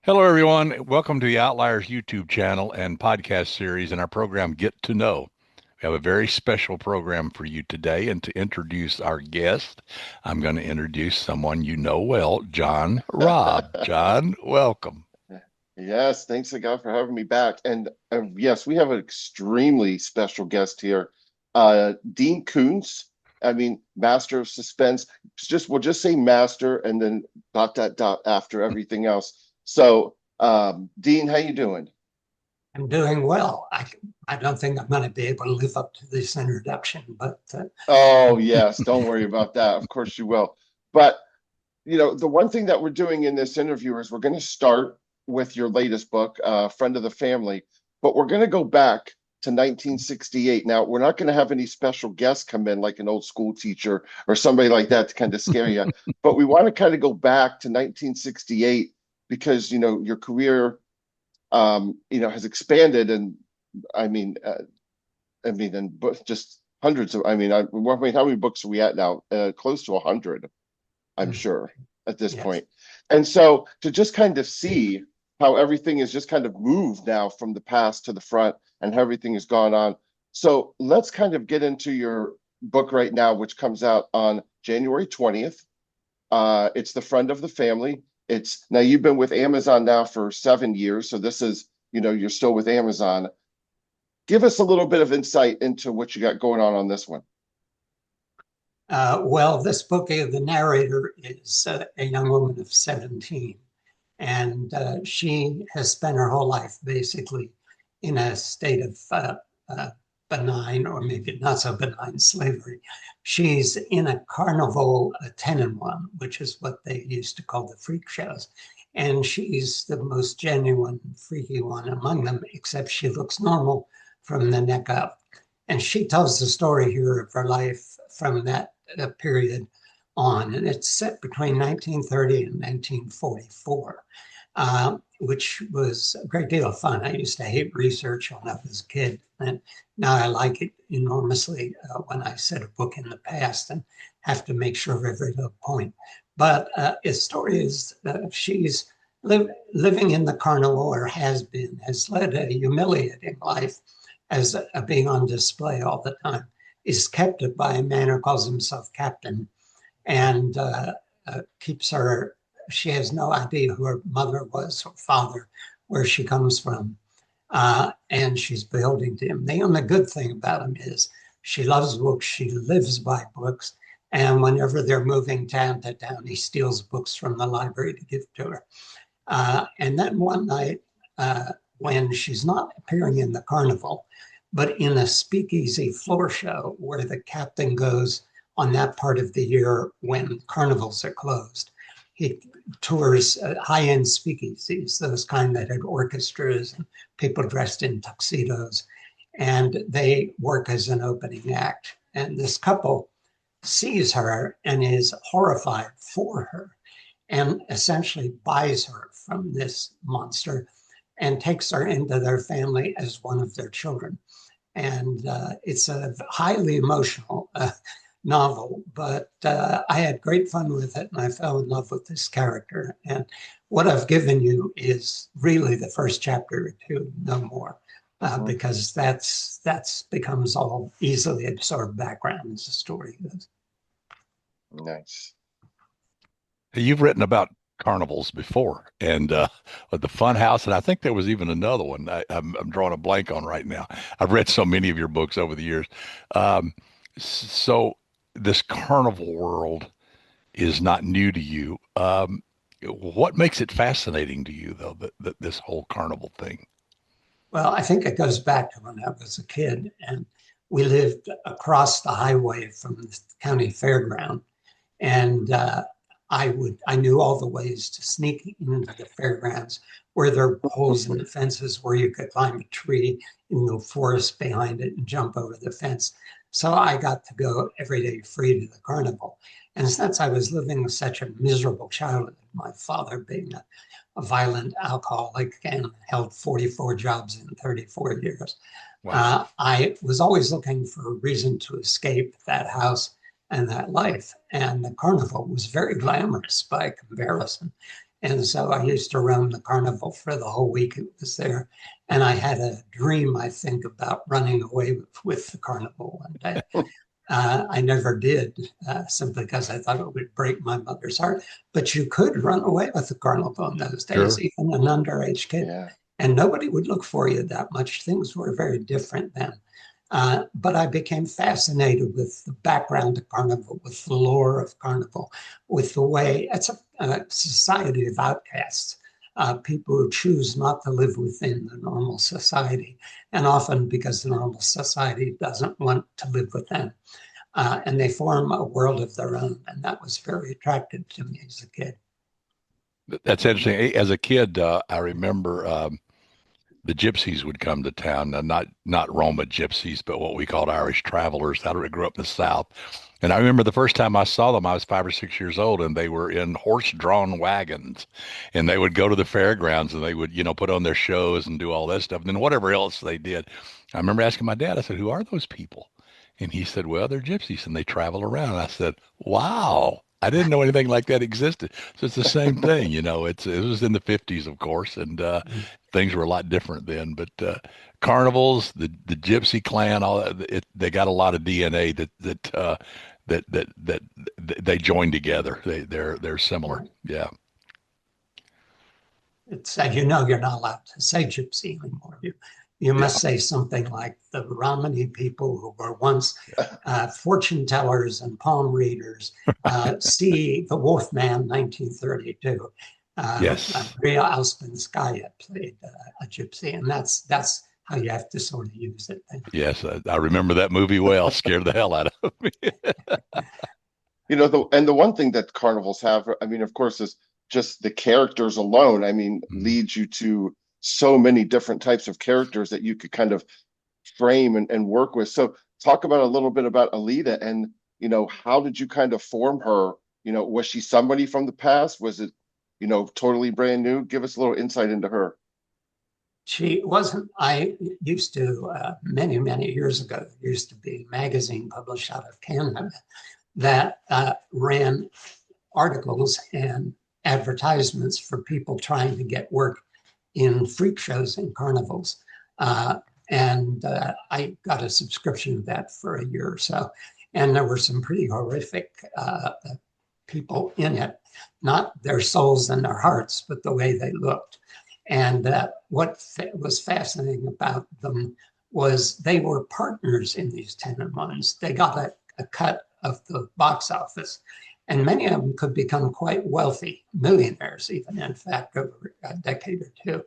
Hello, everyone. Welcome to the Outliers YouTube channel and podcast series and our program, Get to Know. We have a very special program for you today. And to introduce our guest, I'm going to introduce someone you know well, John Raab. John, welcome. Yes, thanks again for having me back. And yes, we have an extremely special guest here, Dean Koontz. I mean, master of suspense. We'll just say master, and then dot after everything else. So, Dean, how you doing? I'm doing well. I don't think I'm going to be able to live up to this introduction, but Oh, yes, don't worry about that. Of course you will. But the one thing that we're doing in this interview is we're going to start with your latest book, Friend of the Family, but we're going to go back to 1968. Now, we're not going to have any special guests come in like an old school teacher or somebody like that to kind of scare you, but we want to kind of go back to 1968 because, your career, has expanded and I mean, and just hundreds of, how many books are we at now? Close to 100. I'm sure, at this yes. point. And so to just kind of see how everything is just kind of moved now from the past to the front and how everything has gone on. So let's kind of get into your book right now, which comes out on January 20th. It's The Friend of the Family. It's now you've been with Amazon now for 7 years. So this is, you're still with Amazon. Give us a little bit of insight into what you got going on this one. Well, this book, the narrator is a young woman of 17, and she has spent her whole life basically in a state of benign or maybe not so benign slavery. She's in a carnival, a 10-in-1, which is what they used to call the freak shows. And she's the most genuine, freaky one among them, except she looks normal from the neck up. And she tells the story here of her life from that period on. And it's set between 1930 and 1944, which was a great deal of fun. I used to hate research when I was a kid, and now I like it enormously when I set a book in the past and have to make sure of every little point. But his story is she's living in the carnival, or has led a humiliating life as being on display all the time, is kept by a man who calls himself Captain and keeps her. She has no idea who her mother was or father, where she comes from. And she's beholden to him. The only good thing about him is she loves books, she lives by books. And whenever they're moving town to town, he steals books from the library to give to her. And then one night, when she's not appearing in the carnival, but in a speakeasy floor show where the captain goes on that part of the year when carnivals are closed. He tours high-end speakeasies, those kind that had orchestras and people dressed in tuxedos, and they work as an opening act. And this couple sees her and is horrified for her and essentially buys her from this monster and takes her into their family as one of their children. And it's a highly emotional novel, but I had great fun with it and I fell in love with this character. And what I've given you is really the first chapter or two, no more, Mhm. because that's becomes all easily absorbed background as the story goes. Nice. You've written about carnivals before and the Fun House, and I think there was even another one I'm drawing a blank on right now. I've read so many of your books over the years. Um, so this carnival world is not new to you. What makes it fascinating to you, though, that this whole carnival thing? Well, I think it goes back to when I was a kid and we lived across the highway from the county fairground. And I knew all the ways to sneak into the fairgrounds where there were holes in the fences where you could climb a tree in the forest behind it and jump over the fence. So I got to go every day free to the carnival. And since I was living such a miserable childhood, my father being a violent alcoholic and held 44 jobs in 34 years, Wow. I was always looking for a reason to escape that house and that life. And the carnival was very glamorous by comparison. And so I used to roam the carnival for the whole week it was there. And I had a dream, I think, about running away with the carnival one day. I never did, simply because I thought it would break my mother's heart. But you could run away with the carnival in those days, Sure. even an underage kid, Yeah. and nobody would look for you that much. Things were very different then. But I became fascinated with the background of Carnival, with the lore of Carnival, with the way it's a society of outcasts, people who choose not to live within the normal society, and often because the normal society doesn't want to live with them. And they form a world of their own. And that was very attractive to me as a kid. That's interesting. As a kid, I remember the gypsies would come to town, not Roma gypsies, but what we called Irish travelers. I grew up in the South, and I remember the first time I saw them, I was 5 or 6 years old, and they were in horse-drawn wagons, and they would go to the fairgrounds, and they would, put on their shows and do all that stuff, and then whatever else they did. I remember asking my dad, I said, "Who are those people?" And he said, "Well, they're gypsies, and they travel around." I said, "Wow." I didn't know anything like that existed. So it's the same thing, it was in the 50s, of course, and things were a lot different then. But carnivals, the Gypsy clan, all that, they got a lot of DNA that they join together. They're similar. Yeah. It's you're not allowed to say gypsy anymore. You Yeah. must say something like the Romany people who were once fortune tellers and palm readers. See the Wolfman, 1932. Yes. Maria Alspinskaya played a gypsy, and that's how you have to sort of use it. Yes. I remember that movie well. Scared the hell out of me. The one thing that carnivals have, I mean, of course, is just the characters alone. I mean, Mhm. leads you to so many different types of characters that you could kind of frame and work with. So talk about a little bit about Alita and, how did you kind of form her? Was she somebody from the past? Was it, totally brand new? Give us a little insight into her. She wasn't. I used to, many, many years ago, there used to be a magazine published out of Canada that ran articles and advertisements for people trying to get work in freak shows and carnivals. And I got a subscription to that for a year or so. And there were some pretty horrific people in it, not their souls and their hearts, but the way they looked. And what was fascinating about them was they were partners in these 10-in-1s. They got a cut of the box office. And many of them could become quite wealthy, millionaires, even, in fact, over a decade or two.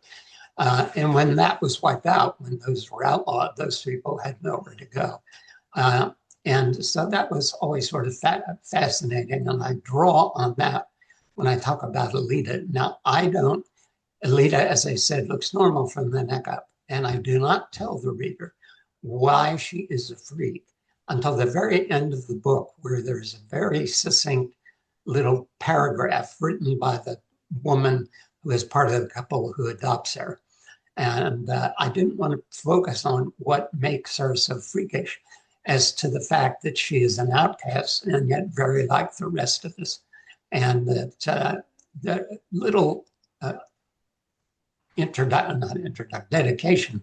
And when that was wiped out, when those were outlawed, those people had nowhere to go. Uh, and so that was always sort of fascinating. And I draw on that when I talk about Alita. Now, Alita, as I said, looks normal from the neck up. And I do not tell the reader why she is a freak until the very end of the book, where there's a very succinct little paragraph written by the woman who is part of the couple who adopts her. And I didn't want to focus on what makes her so freakish as to the fact that she is an outcast and yet very like the rest of us. And that the little dedication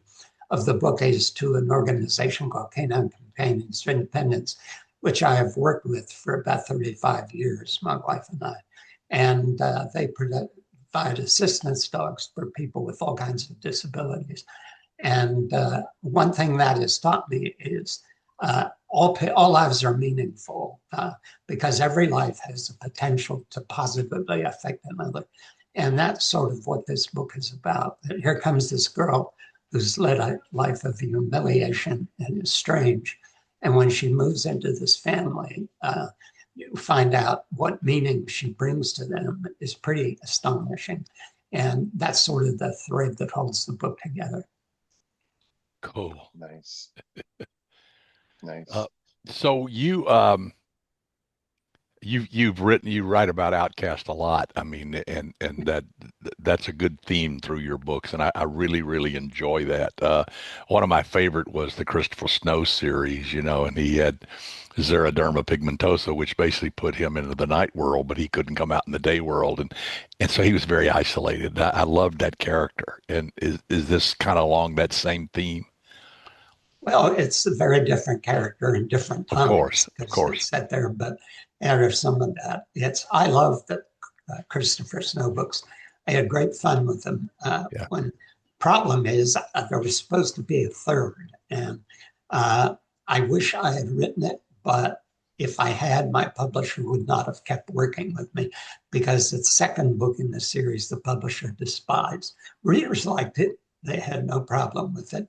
of the book is to an organization called Canine Companions for Independence, which I have worked with for about 35 years, my wife and I. And they provide assistance dogs for people with all kinds of disabilities. And one thing that has taught me is all lives are meaningful because every life has the potential to positively affect another. And that's sort of what this book is about. Here comes this girl who's led a life of humiliation and is strange. And when she moves into this family, you find out what meaning she brings to them is pretty astonishing. And that's sort of the thread that holds the book together. Cool. Nice. Uh, Nice. so you, you write about Outcast a lot. I mean, and that's a good theme through your books, and I really really enjoy that. One of my favorite was the Christopher Snow series, and he had Xeroderma pigmentosa, which basically put him into the night world, but he couldn't come out in the day world, and so he was very isolated. I loved that character. And is this kind of along that same theme? Well, it's a very different character in different Of course, times of because they course. set there, but there's some of that. I love the Christopher Snow books. I had great fun with them. Yeah. When problem is there was supposed to be a third, and I wish I had written it, but if I had, my publisher would not have kept working with me because the second book in the series, the publisher despised. Readers liked it; they had no problem with it.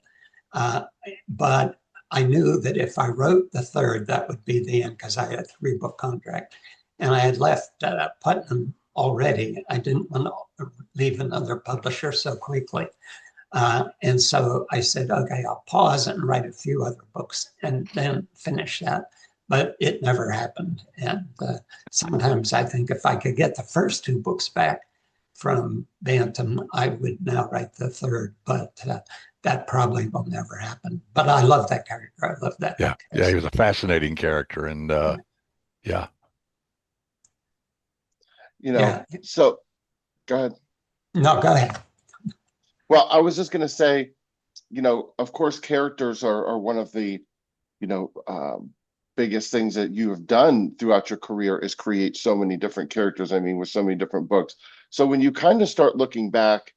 Uh, but I knew that if I wrote the third, that would be the end because I had a 3-book contract. And I had left Putnam already. I didn't want to leave another publisher so quickly. And so I said, okay, I'll pause and write a few other books and then finish that. But it never happened. And sometimes I think if I could get the first 2 books back from Bantam, I would now write the third. But that probably will never happen. But I love that character. I love that Yeah, yeah, he outcast. was a fascinating character, and yeah. Yeah. So go ahead. No, go ahead. Well, I was just going to say, of course, characters are one of the, you know, biggest things that you have done throughout your career is create so many different characters. I mean, with so many different books. So when you kind of start looking back,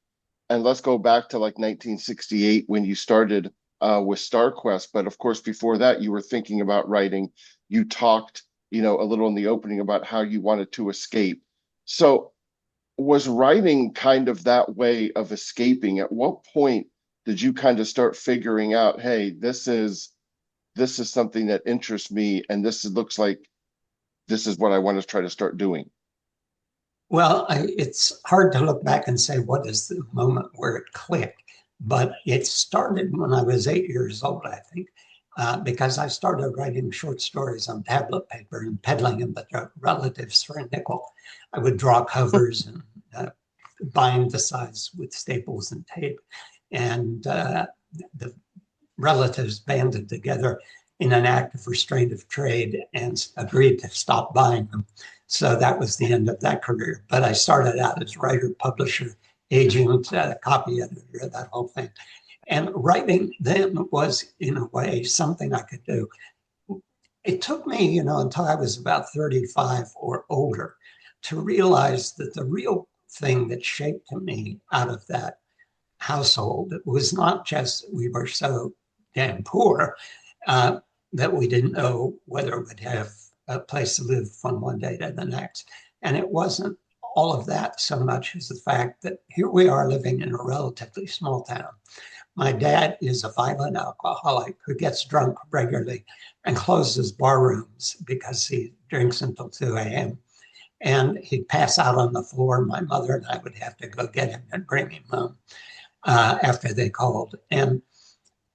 and let's go back to like 1968 when you started with StarQuest, but of course, before that, you were thinking about writing. You talked, a little in the opening about how you wanted to escape. So was writing kind of that way of escaping? At what point did you kind of start figuring out, hey, this is something that interests me, and looks like this is what I want to try to start doing? Well, it's hard to look back and say what is the moment where it clicked, but it started when I was 8 years old, I think, because I started writing short stories on tablet paper and peddling them to relatives for a nickel. I would draw covers and bind the sides with staples and tape, and the relatives banded together in an act of restraint of trade and agreed to stop buying them. So that was the end of that career. But I started out as writer, publisher, agent, copy editor, that whole thing. And writing then was, in a way, something I could do. It took me, until I was about 35 or older to realize that the real thing that shaped me out of that household was not just that we were so damn poor that we didn't know whether we'd have a place to live from one day to the next. And it wasn't all of that so much as the fact that here we are living in a relatively small town. My dad is a violent alcoholic who gets drunk regularly and closes bar rooms because he drinks until 2 a.m. And he'd pass out on the floor. My mother and I would have to go get him and bring him home after they called. And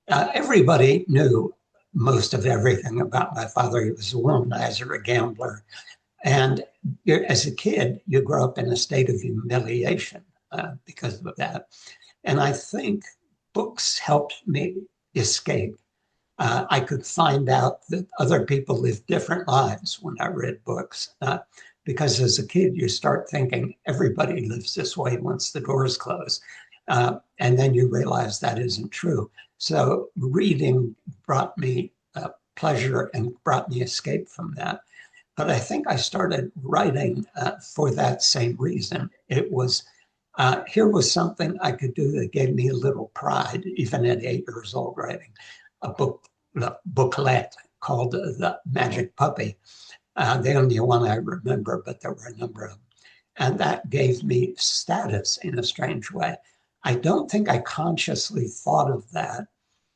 everybody knew most of everything about my father. He was a womanizer, a gambler. And as a kid, you grow up in a state of humiliation because of that. And I think books helped me escape. I could find out that other people live different lives when I read books. Because as a kid, you start thinking everybody lives this way once the doors close. And then you realize that isn't true. So reading brought me pleasure and brought me escape from that. But I think I started writing for that same reason. It was, here was something I could do that gave me a little pride, even at 8 years old, writing a booklet called The Magic Puppy. The only one I remember, but there were a number of them. And that gave me status in a strange way. I don't think I consciously thought of that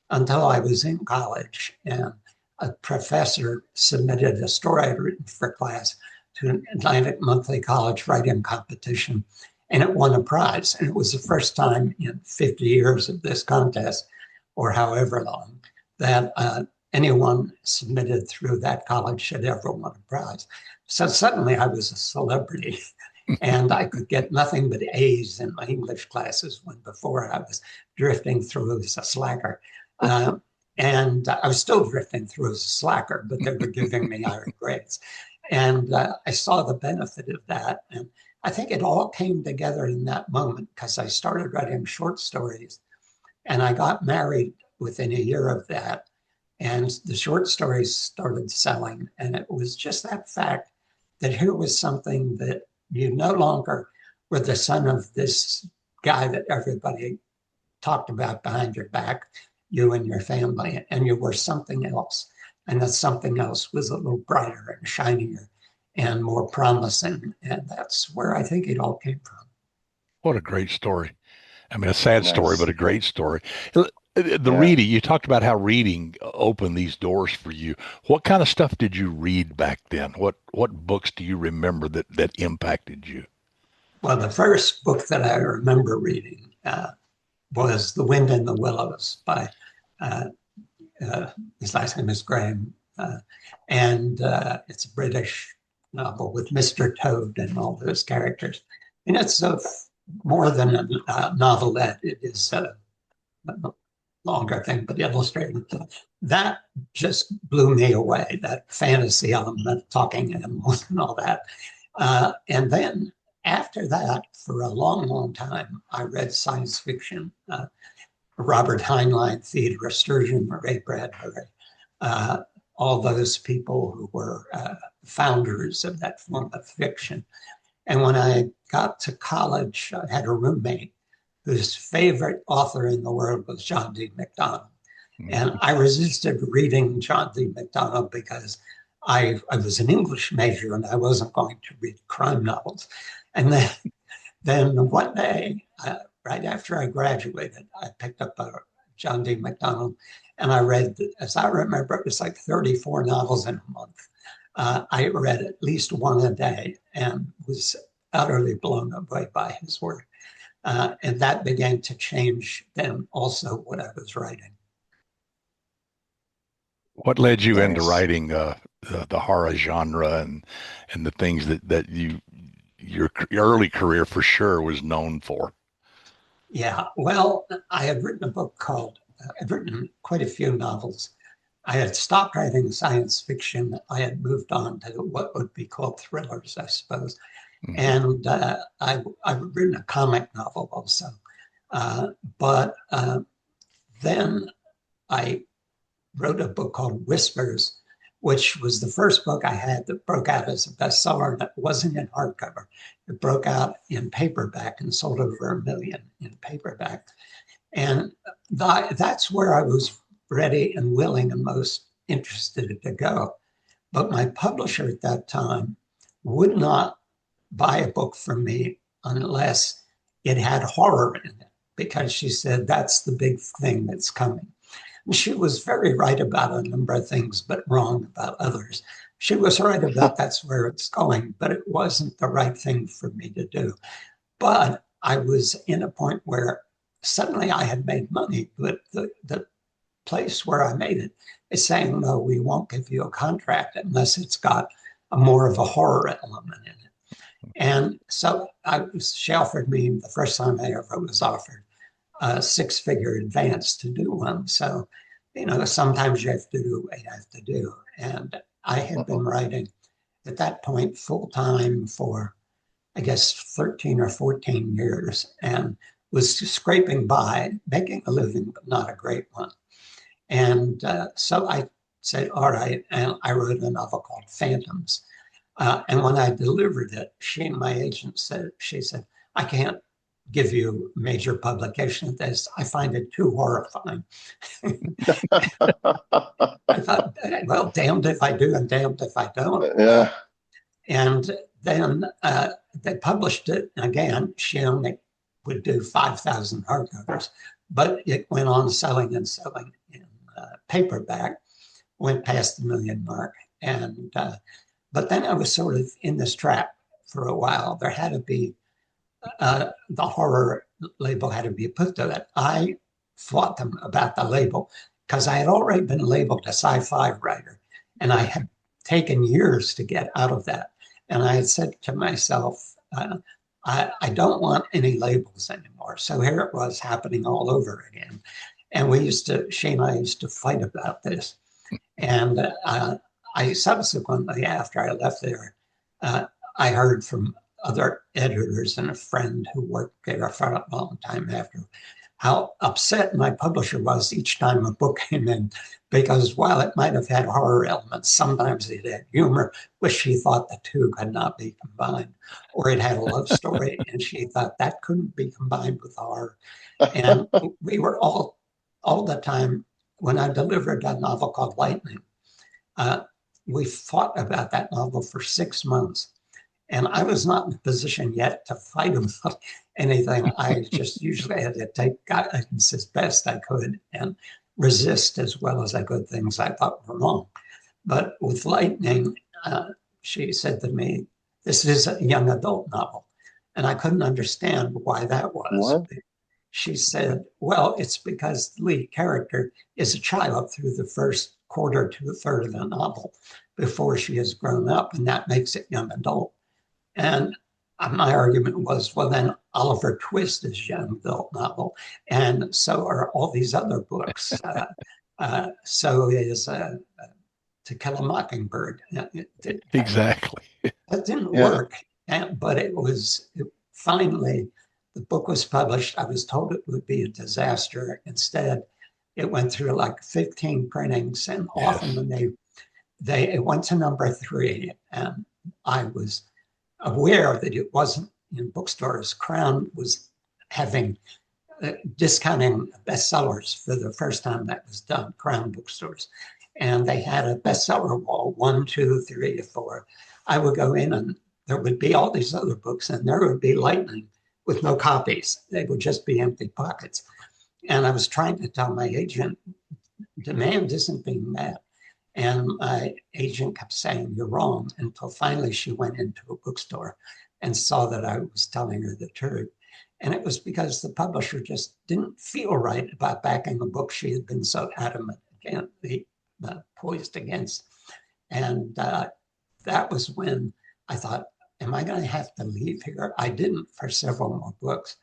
until I was in college, and a professor submitted a story I'd written for class to an Atlantic Monthly College writing competition, and it won a prize. And it was the first time in 50 years of this contest, or however long, that anyone submitted through that college should ever win a prize. So suddenly I was a celebrity and I could get nothing but A's in my English classes when before I was drifting through as a slacker. Uh, and I was still drifting through as a slacker, but they were giving me higher grades. And I saw the benefit of that. And I think it all came together in that moment because I started writing short stories and I got married within a year of that. And the short stories started selling. And it was just that fact that here was something that you no longer were the son of this guy that everybody talked about behind your back, you and your family, and you were something else. And that something else was a little brighter and shinier and more promising. And that's where I think it all came from. What a great story. I mean, a sad story, but Nice. a great story. The Yeah. reading, you talked about how reading opened these doors for you. What kind of stuff did you read back then? What books do you remember that impacted you? Well, the first book that I remember reading was The Wind in the Willows by uh, his last name is Graham, and it's a British novel with Mr. Toad and all those characters. And it's more than a novelette; it is a longer thing, but illustrated. That just blew me away. That fantasy element, talking animals, and all that. And then after that, for a long, long time, I read science fiction. Robert Heinlein, Theodore Sturgeon, Ray Bradbury, uh, all those people who were founders of that form of fiction. And when I got to college, I had a roommate whose favorite author in the world was John D. MacDonald. And Mhm. I resisted reading John D. MacDonald because I was an English major and I wasn't going to read crime novels. And then one day, right after I graduated, I picked up a John D. MacDonald and I read, as I remember, it was like 34 novels in a month. I read at least one a day and was utterly blown away by his work. And that began to change then also what I was writing. What led you into Nice. writing the horror genre and the things that your early career for sure was known for? Yeah, well, I had written a book called, I'd written quite a few novels. I had stopped writing science fiction. I had moved on to what would be called thrillers, I suppose. Hmm. And I've written a comic novel also. But then I wrote a book called Whispers, which was the first book I had that broke out as a bestseller, and it wasn't in hardcover. It broke out in paperback and sold over 1 million in paperback. And that's where I was ready and willing and most interested to go. But my publisher at that time would not buy a book from me unless it had horror in it, because she said that's the big thing that's coming. And she was very right about a number of things, but wrong about others. She was right about that's where it's going, but it wasn't the right thing for me to do. But I was in a point where suddenly I had made money, but the place where I made it is saying, no, we won't give you a contract unless it's got a more of a horror element in it. And so she offered me the first time I ever was offered a 6-figure advance to do one. So, sometimes you have to do what you have to do. And I had been writing at that point full time for, I guess, 13 or 14 years and was scraping by, making a living, but not a great one. And so I said, all right. And I wrote a novel called Phantoms. And when I delivered it, my agent she said, I can't give you major publication of this. I find it too horrifying. I thought, well, damned if I do and damned if I don't. Yeah. And then they published it again. She only would do 5,000 hardcovers, but it went on selling and selling in paperback, went past the 1 million mark. And but then I was sort of in this trap for a while. There had to be the horror label had to be put to it. I fought them about the label because I had already been labeled a sci-fi writer, and I had taken years to get out of that. And I had said to myself, I don't want any labels anymore. So here it was happening all over again. And she and I used to fight about this. And I subsequently, after I left there, uh, I heard from other editors and a friend who worked there for a long time after how upset my publisher was each time a book came in, because while it might have had horror elements, sometimes it had humor, which she thought the two could not be combined, or it had a love story, and she thought that couldn't be combined with horror. And we were all the time, when I delivered a novel called Lightning, uh, we fought about that novel for 6 months. And I was not in a position yet to fight about anything. I just usually had to take guidance as best I could and resist as well as I could things I thought were wrong. But with Lightning, she said to me, "This is a young adult novel." And I couldn't understand why that was. What? She said, "Well, it's because the lead character is a child through the first quarter to a third of the novel before she has grown up, and that makes it young adult." And my argument was, well, then Oliver Twist is a young adult novel, and so are all these other books. So is To Kill a Mockingbird. Exactly. That didn't Yeah. work, but finally, the book was published. I was told it would be a disaster. Instead, it went through like 15 printings, and often Yes. when it went to number 3, and I was aware that it wasn't in bookstores. Crown was having discounting bestsellers for the first time that was done, Crown bookstores. And they had a bestseller wall, 1, 2, 3, 4. I would go in and there would be all these other books, and there would be Lightning with no copies. They would just be empty pockets. And I was trying to tell my agent, demand isn't being met. And my agent kept saying, "You're wrong," until finally she went into a bookstore and saw that I was telling her the truth. And it was because the publisher just didn't feel right about backing a book she had been so adamant against, poised against. And that was when I thought, am I going to have to leave here? I didn't for several more books.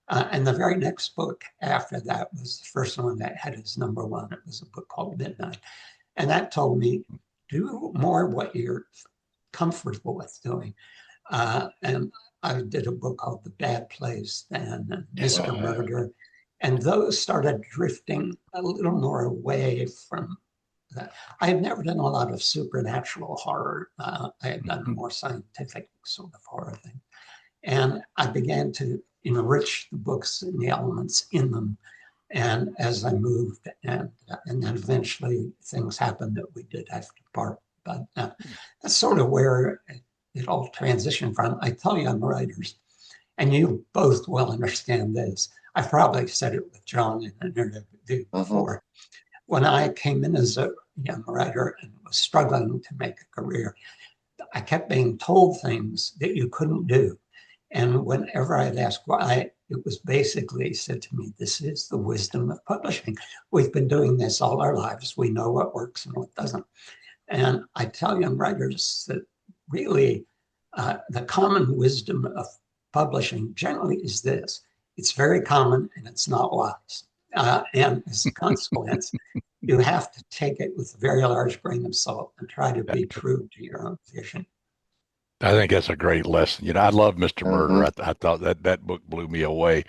And the very next book after that was the first one that had his number 1. It was a book called Midnight. And that told me, do more what you're comfortable with doing. And I did a book called The Bad Place then, and Mr. Oh, yeah. Murder. And those started drifting a little more away from that. I had never done a lot of supernatural horror. I had done more scientific sort of horror thing. And I began to enrich the books and the elements in them. And as I moved, and then eventually things happened that we did have to part. But that's sort of where it all transitioned from. I tell young writers, and you both will understand this. I've probably said it with John in an interview before. When I came in as a young writer and was struggling to make a career, I kept being told things that you couldn't do. And whenever I'd ask why, it was basically said to me, "This is the wisdom of publishing. We've been doing this all our lives. We know what works and what doesn't." And I tell young writers that really the common wisdom of publishing generally is this: it's very common and it's not wise. And as a consequence, you have to take it with a very large grain of salt and try to be true to your own vision. I think that's a great lesson. I love Mr. Murder. Mm-hmm. I thought that book blew me away.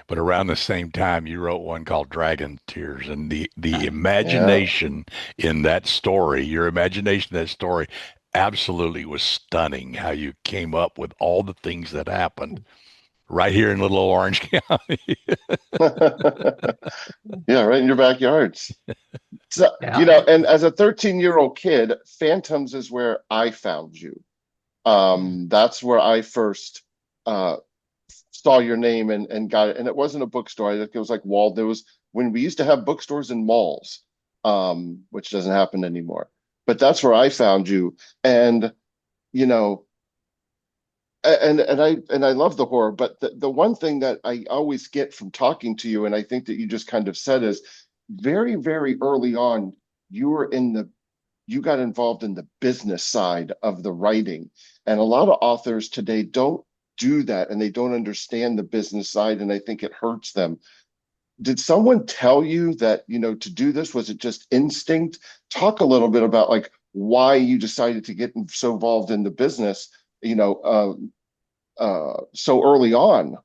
But around the same time, you wrote one called Dragon Tears, and the Yeah. imagination in that story, your imagination in that story, absolutely was stunning. How you came up with all the things that happened right here in little Orange County. Yeah, right in your backyards. So, Yeah. and as a 13-year-old kid, Phantoms is where I found you. That's where I first uh, saw your name and got it. And it wasn't a bookstore. I think it was like Wald. There was when we used to have bookstores in malls, which doesn't happen anymore. But that's where I found you. And, you know, and I love the horror, but the one thing that I always get from talking to you, and I think that you just kind of said is very, very early on, you got involved in the business side of the writing. And a lot of authors today don't do that, and they don't understand the business side, and I think it hurts them. Did someone tell you that, to do this? Was it just instinct? Talk a little bit about like why you decided to get so involved in the business, so early on.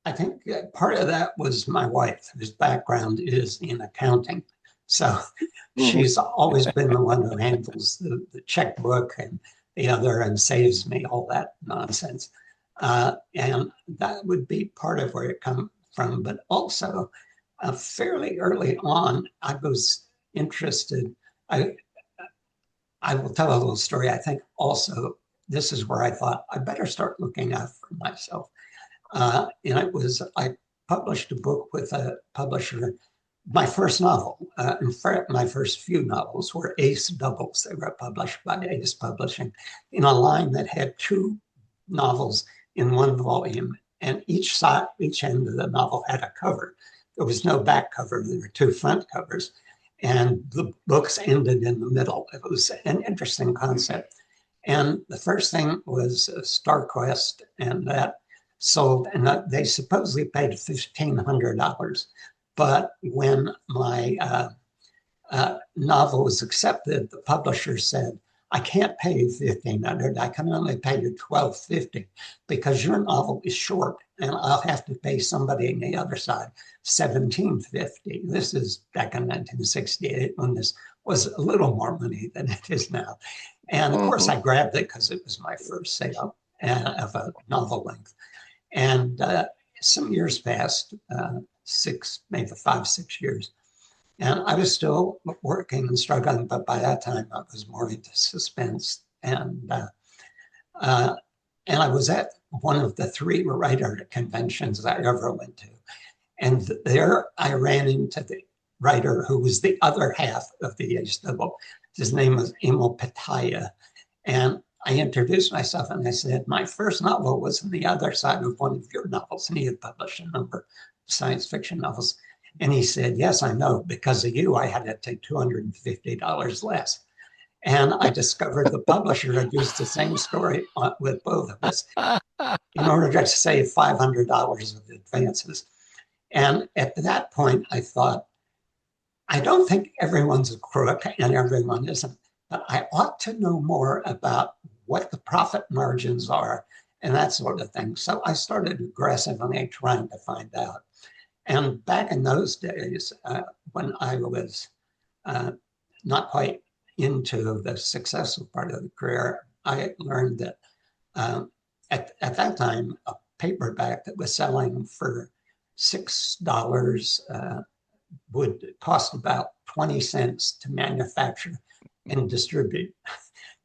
I think part of that was my wife, whose background is in accounting. So Hmm. she's always been the one who handles the checkbook and the other and saves me all that nonsense. And that would be part of where it comes from. But also, fairly early on, I was interested. I, I will tell a little story. I think also this is where I thought I better start looking out for myself. I published a book with a publisher. My first novel, in fact, my first few novels were Ace doubles. They were published by Ace Publishing in a line that had two novels in one volume, and each end of the novel had a cover. There was no back cover. There were two front covers, and the books ended in the middle. It was an interesting concept. And the first thing was Star Quest, and that sold, and they supposedly paid $1,500. But when my novel was accepted, the publisher said, I can't pay you $1,500. I can only pay you $1,250 because your novel is short, and I'll have to pay somebody on the other side $1,750. This is back in 1968 when this was a little more money than it is now. And of course, I Hmm. grabbed it because it was my first sale of a novel length. And some years passed, maybe 5, 6 years. And I was still working and struggling, but by that time I was more into suspense. Uh, and I was at one of the 3 writer conventions I ever went to. And there I ran into the writer who was the other half of the Ace Double. His name was Emil Pataya. And I introduced myself and I said, my first novel was on the other side of one of your novels. And he had published a number of science fiction novels. And he said, yes, I know. Because of you, I had to take $250 less. And I discovered the publisher had used the same story with both of us in order to save $500 of advances. And at that point, I thought, I don't think everyone's a crook and everyone isn't, but I ought to know more about what the profit margins are and that sort of thing. So I started aggressively trying to find out. And back in those days, when I was uh, not quite into the successful part of the career, I learned that um, at that time, a paperback that was selling for $6 would cost about 20 cents to manufacture and distribute.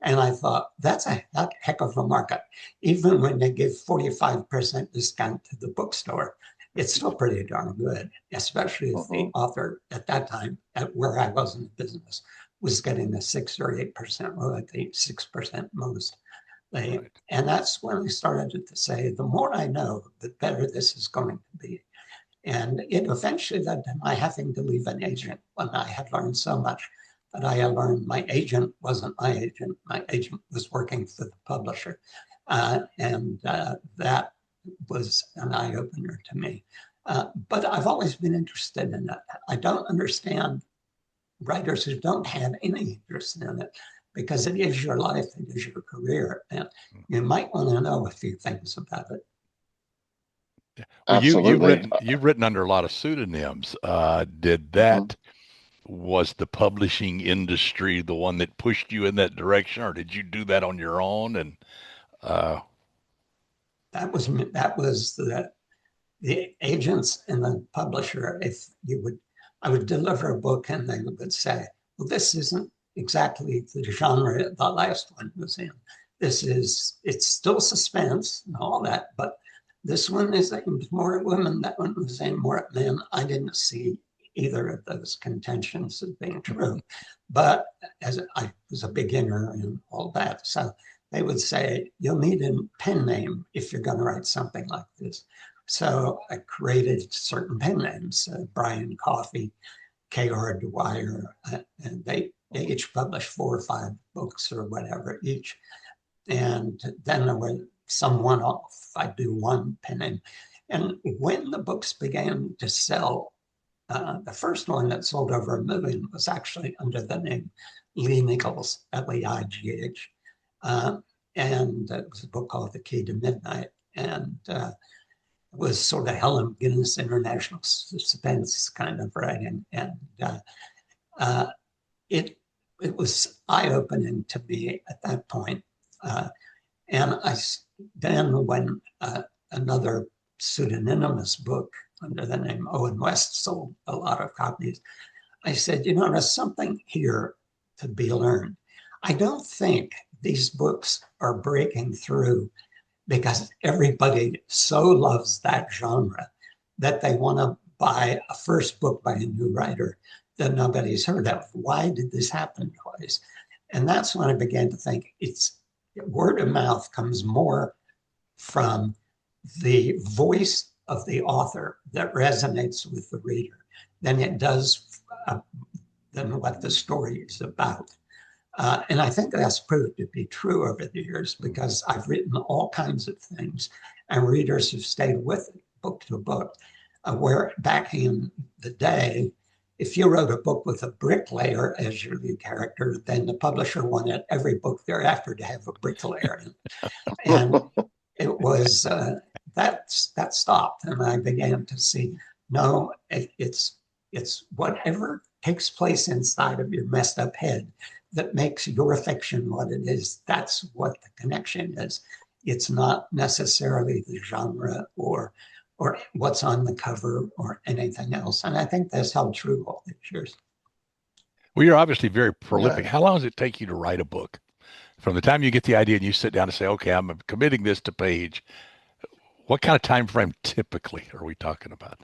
And I thought, that's a heck of a market. Even when they give 45% discount to the bookstore, it's still pretty darn good, especially if the Hmm. author at that time, at where I was in the business, was getting a 6 or 8% royalty, 6% most. Right. And that's when I started to say, the more I know, the better this is going to be. And it eventually led to my having to leave an agent when I had learned so much that I had learned my agent wasn't my agent. My agent was working for the publisher. That was an eye opener to me. But I've always been interested in it. I don't understand writers who don't have any interest in it because it is your life, it is your career, and you might want to know a few things about it. Well, Absolutely. you've written under a lot of pseudonyms. Did Mhm. that Was the publishing industry the one that pushed you in that direction, or did you do that on your own? And uh, That was the agents and the publisher. If you would, I would deliver a book and they would say, well, this isn't exactly the genre the last one was in. It's still suspense and all that, but this one is aimed more at women, that one was aimed more at men. I didn't see either of those contentions as being true. But as I was a beginner and all that, so they would say, you'll need a pen name if you're going to write something like this. So I created certain pen names, Brian Coffey, K.R. Dwyer, and they each published 4 or 5 books or whatever each. And then there were some one-off. I'd do one penning. And when the books began to sell, the first one that sold over 1 million was actually under the name Lee Nichols, Leigh. And it was a book called The Key to Midnight. And it was sort of Helen Guinness international suspense kind of writing. And it was eye-opening to me at that point. And then when another pseudonymous book under the name Owen West sold a lot of copies, I said, there's something here to be learned. I don't think these books are breaking through because everybody so loves that genre that they want to buy a first book by a new writer that nobody's heard of. Why did this happen twice? And that's when I began to think it's word of mouth comes more from the voice of the author that resonates with the reader than it does than what the story is about. And I think that's proved to be true over the years because I've written all kinds of things and readers have stayed with it, book to book. Where back in the day, if you wrote a book with a bricklayer as your lead character, then the publisher wanted every book thereafter to have a bricklayer in it. And it was, that stopped. And I began to see, no, it's whatever takes place inside of your messed up head that makes your fiction what it is. That's what the connection is. It's not necessarily the genre or what's on the cover or anything else. And I think that's held true all these years. Well, you're obviously very prolific. Yeah. How long does it take you to write a book? From the time you get the idea and you sit down and say, okay, I'm committing this to page, what kind of time frame typically are we talking about?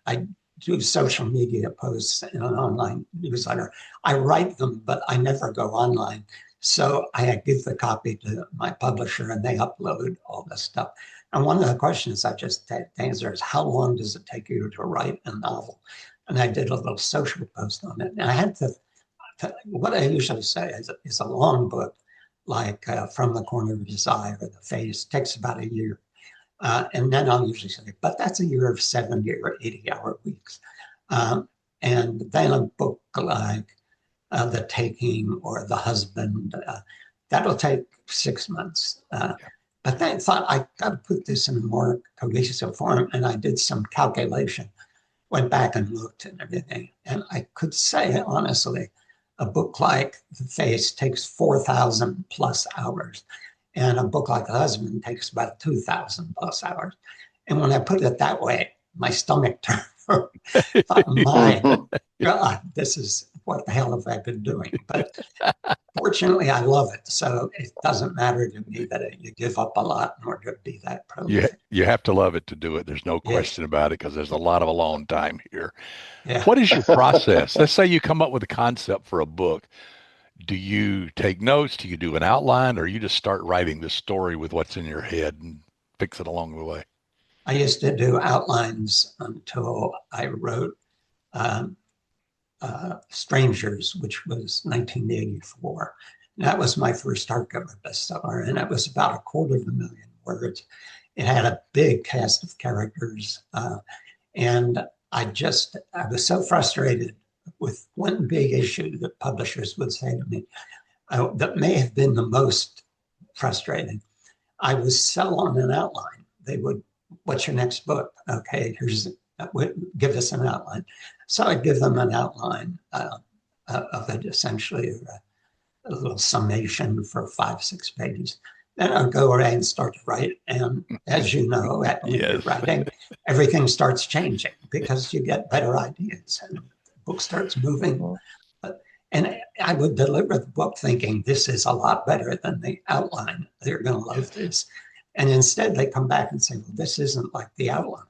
I do social media posts in an online newsletter. I write them, but I never go online. So I give the copy to my publisher and they upload all this stuff. And one of the questions I just answer is, how long does it take you to write a novel? And I did a little social post on it. And I had to what I usually say is a long book, like From the Corner of His Eye or The Face, takes about a year. And then I'll usually say, but that's a year of 70 or 80-hour weeks. And then a book like The Taking or The Husband, that'll take 6 months. But then I thought I got to put this in a more cohesive form. And I did some calculation, went back and looked and everything. And I could say, honestly, a book like The Face takes 4,000 plus hours. And a book like The Husband takes about 2,000 plus hours. And when I put it that way, my stomach turned. Thought, my God, this is what the hell have I been doing? But fortunately, I love it. So it doesn't matter to me that you give up a lot in order to be that prolific. You have to love it to do it. There's no question about it because there's a lot of alone time here. Yeah. What is your process? Let's say you come up with a concept for a book. Do you take notes? Do you do an outline, or you just start writing the story with what's in your head and fix it along the way? I used to do outlines until I wrote Strangers, which was 1984. And that was my first hardcover bestseller, and it was about 250,000 words. It had a big cast of characters, and I was so frustrated with one big issue that publishers would say to me that may have been the most frustrating. I was so on an outline. They would, what's your next book? Okay, give us an outline. So I'd give them an outline of it, essentially a little summation for 5-6 pages. Then I'd go away and start to write. And as you know, when you're writing, everything starts changing because you get better ideas and the book starts moving. And I would deliver the book thinking, this is a lot better than the outline. They're going to love this. And instead they come back and say, well, this isn't like the outline.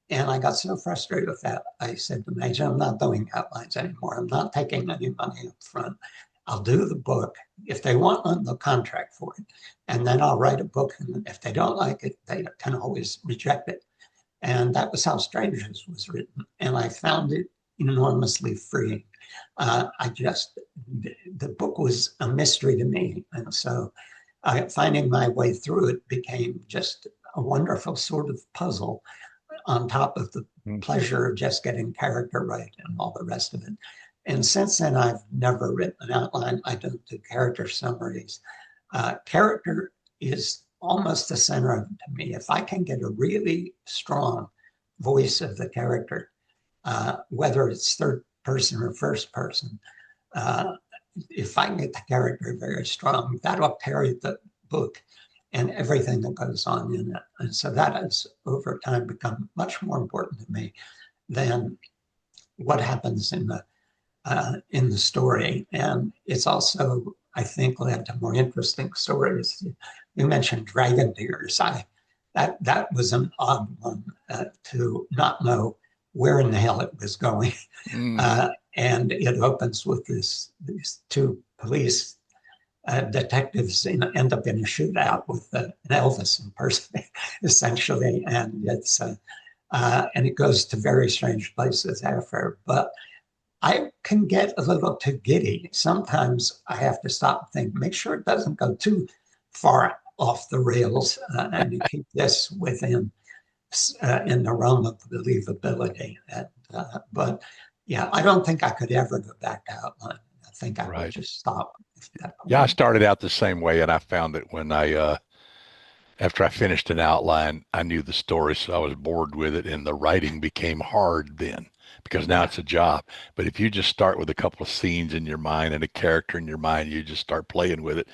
And I got so frustrated with that. I said to the agent, I'm not doing outlines anymore. I'm not taking any money up front. I'll do the book. If they want one, they'll contract for it. And then I'll write a book. And if they don't like it, they can always reject it. And that was how Strangers was written. And I found it enormously freeing. The book was a mystery to me. And so finding my way through it became just a wonderful sort of puzzle on top of the pleasure of just getting character right and all the rest of it. And since then, I've never written an outline. I don't do character summaries. Character is almost the center of it to me. If I can get a really strong voice of the character, whether it's third person or first person, if I can get the character very strong, that'll carry the book and everything that goes on in it. And so that has over time become much more important to me than what happens in the story. And it's also, I think, led to more interesting stories. You mentioned Dragon Tears. That was an odd one to not know where in the hell it was going. And it opens with these two police detectives end up in a shootout with an Elvis impersonator, essentially, and it goes to very strange places after. But I can get a little too giddy. Sometimes I have to stop and think, make sure it doesn't go too far off the rails, and you keep this within in the realm of believability. But yeah, I don't think I could ever go back to outline. I think I would just stop at that point. Yeah, I started out the same way, and I found that when after I finished an outline, I knew the story, so I was bored with it, and the writing became hard then because now it's a job. But if you just start with a couple of scenes in your mind and a character in your mind, you just start playing with it,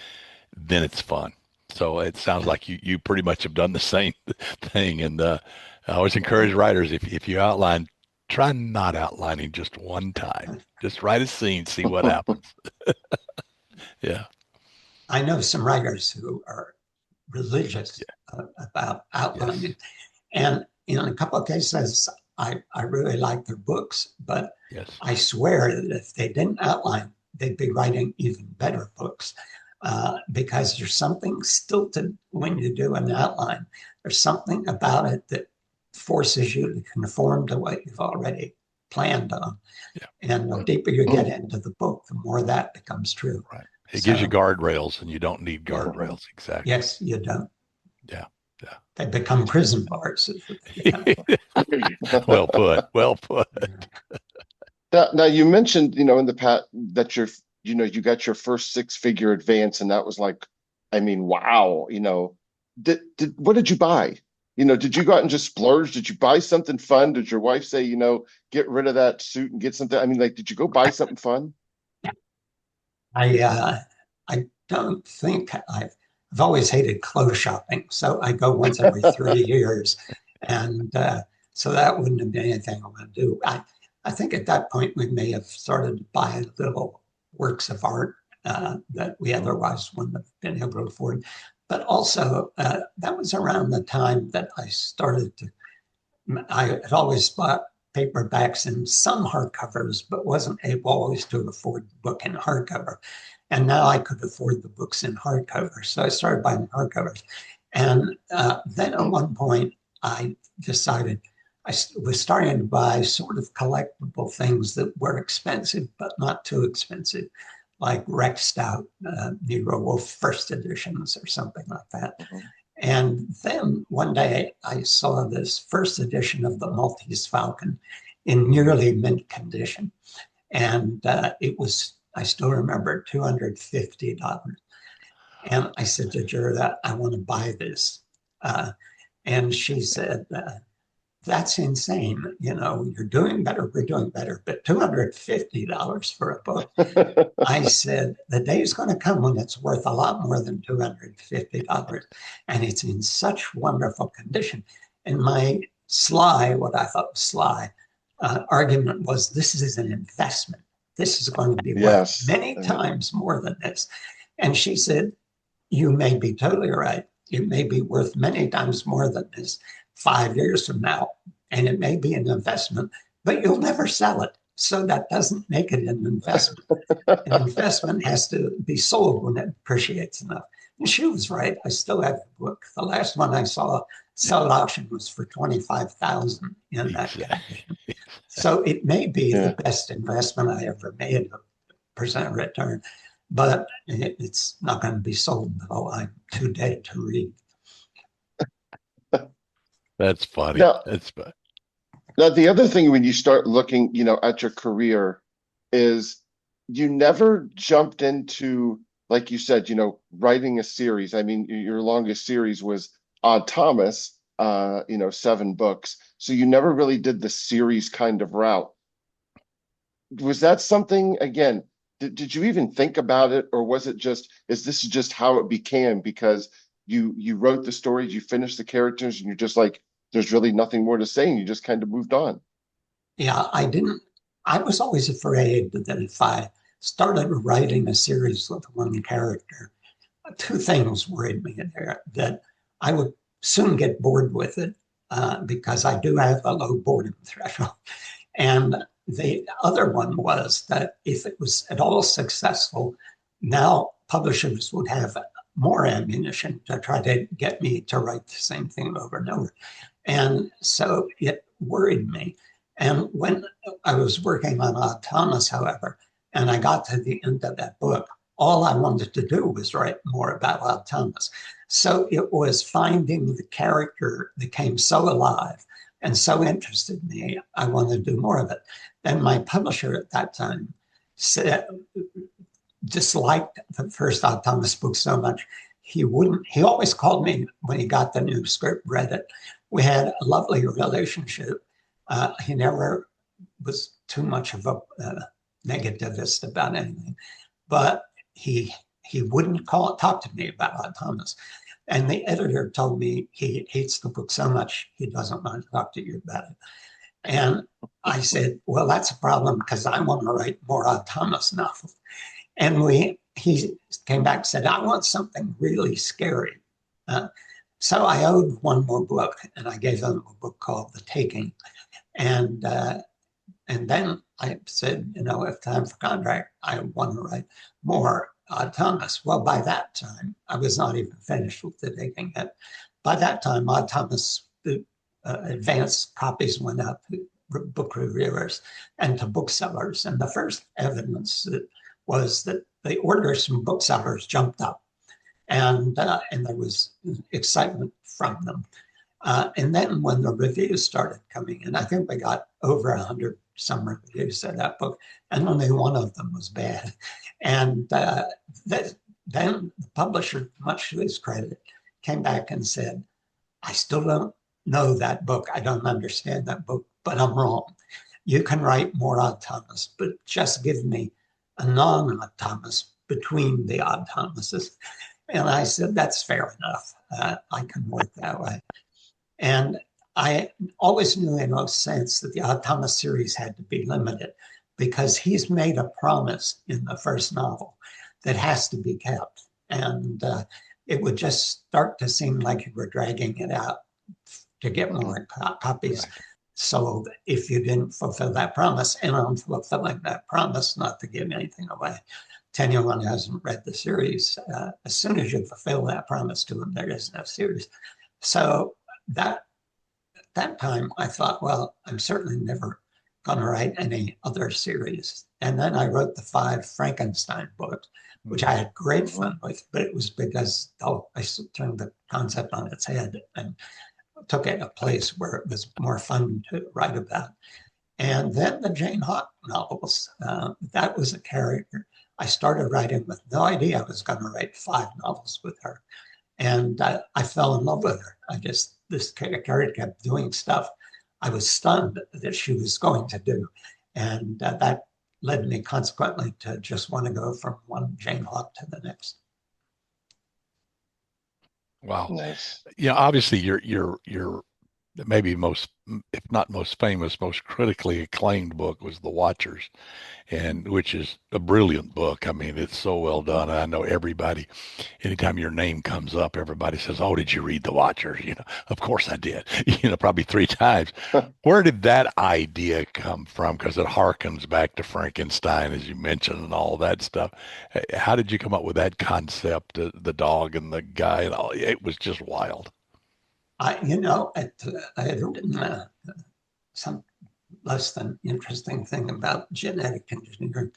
then it's fun. So it sounds like you pretty much have done the same thing. And I always encourage writers, if you outline, try not outlining just one time. Just write a scene, see what happens. Yeah. I know some writers who are religious about outlining. Yes. And in a couple of cases, I really like their books, but I swear that if they didn't outline, they'd be writing even better books. Because there's something stilted when you do an outline. There's something about it that forces you to conform to what you've already planned on. Yeah. And the deeper you get into the book, the more that becomes true. Right. It gives you guardrails, and you don't need guardrails. Exactly. Yes, you don't. Yeah. Yeah. They become prison bars. Well put. Well put. Now you mentioned, in the past that you got your first six-figure advance, and that was like, I mean, wow. What did you buy? Did you go out and just splurge? Did you buy something fun? Did your wife say, get rid of that suit and get something? I mean, like, did you go buy something fun? I don't think I've always hated clothes shopping, so I go once every 3 years, and so that wouldn't have been anything I want to do. I think at that point we may have started to buy little works of art that we otherwise wouldn't have been able to afford. But also, that was around the time that I had always bought paperbacks and some hardcovers, but wasn't able always to afford the book in hardcover. And now I could afford the books in hardcover. So I started buying hardcovers. And then at one point, I decided I was starting to buy sort of collectible things that were expensive, but not too expensive, like Rex Stout, Negro Wolf first editions or something like that. Mm-hmm. And then one day I saw this first edition of the Maltese Falcon in nearly mint condition. And it was, I still remember, $250. And I said to Gerda, I want to buy this. And she said, that's insane. You're doing better, we're doing better, but $250 for a book. I said, the day is going to come when it's worth a lot more than $250. And it's in such wonderful condition. And my what I thought was sly argument was, this is an investment. This is going to be worth many times more than this. And she said, you may be totally right. It may be worth many times more than this 5 years from now, and it may be an investment, but you'll never sell it. So that doesn't make it an investment. An investment has to be sold when it appreciates enough. She was right. I still have the book. The last one I saw sell at auction was for 25,000 in that Exactly. condition. So it may be the Yeah. best investment I ever made, a percent return, but it's not going to be sold until I'm too dead to read. That's funny. Now, That's fun. now the other thing when you start looking, at your career is you never jumped into, like you said, writing a series. I mean, your longest series was Odd Thomas, 7 books. So you never really did the series kind of route. Was that something, again, did you even think about it, or was it just, is this just how it became because you wrote the stories, you finished the characters, and you're just like, there's really nothing more to say, and you just kind of moved on? Yeah, I didn't. I was always afraid that if I started writing a series with one character, two things worried me there: that I would soon get bored with it because I do have a low boredom threshold, and the other one was that if it was at all successful, now publishers would have more ammunition to try to get me to write the same thing over and over. And so it worried me. And when I was working on Thomas, however, and I got to the end of that book, all I wanted to do was write more about Thomas. So it was finding the character that came so alive and so interested me. I wanted to do more of it. And my publisher at that time said, disliked the first Thomas book so much. He always called me when he got the new script, read it. We had a lovely relationship. He never was too much of a negativist about anything, but he wouldn't talk to me about Thomas. And the editor told me he hates the book so much he doesn't want to talk to you about it. And I said, well, that's a problem because I want to write more Thomas novels. And he came back and said, I want something really scary. So I owed one more book, and I gave him a book called The Taking. And then I said, if time for contract, I want to write more Thomas. Well, by that time, I was not even finished with The Taking yet. By that time, Thomas, the advanced copies went out to book reviewers and to booksellers. And the first evidence was that the orders from booksellers jumped up, and there was excitement from them. And then when the reviews started coming in, I think we got over 100 some reviews of that book, and only one of them was bad. And then the publisher, much to his credit, came back and said, I still don't know that book. I don't understand that book, but I'm wrong. You can write more Odd Thomas, but just give me a non-Odd Thomas between the Odd Thomases. And I said, that's fair enough. I can work that way. And I always knew in a sense that the Odd Thomas series had to be limited because he's made a promise in the first novel that has to be kept. And it would just start to seem like you were dragging it out to get more copies. Right. So if you didn't fulfill that promise, and I'm fulfilling that promise, not to give anything away to anyone who hasn't read the series, as soon as you fulfill that promise to them, there is no series. So that time I thought, well, I'm certainly never going to write any other series. And then I wrote the 5 Frankenstein books, which I had great fun with, but it was because I turned the concept on its head and took it a place where it was more fun to write about. And then the Jane Hawk novels, that was a character I started writing with no idea I was going to write 5 novels with her. And I fell in love with her. This character kept doing stuff I was stunned that she was going to do. And that led me consequently to just want to go from one Jane Hawk to the next. Wow. Nice. Yeah, obviously your maybe most, if not most famous, most critically acclaimed book was The Watchers, and which is a brilliant book. I mean, it's so well done. I know everybody, anytime your name comes up, everybody says, "Oh, did you read The Watchers?" Of course I did. Probably 3 times. Where did that idea come from? Because it harkens back to Frankenstein, as you mentioned, and all that stuff. How did you come up with that concept, the dog and the guy and all? It was just wild. I had written some less than interesting thing about genetic engineering.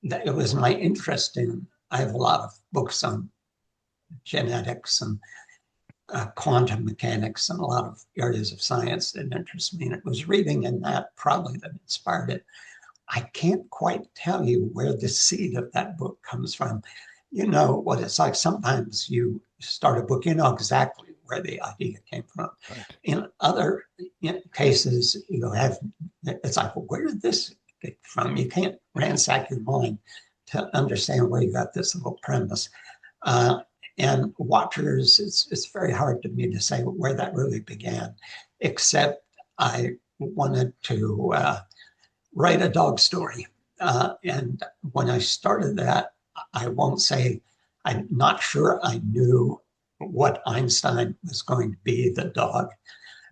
That it was my interest in, I have a lot of books on genetics and quantum mechanics and a lot of areas of science that interest me. And it was reading in that probably that inspired it. I can't quite tell you where the seed of that book comes from. You know what it's like. Sometimes you start a book, you know exactly where the idea came from. Right. In other cases, it's like, well, where did this get from? You can't ransack your mind to understand where you got this little premise. And Watchers, it's very hard to me to say where that really began, except I wanted to write a dog story. And when I started that, I won't say, I'm not sure I knew what Einstein was going to be, the dog.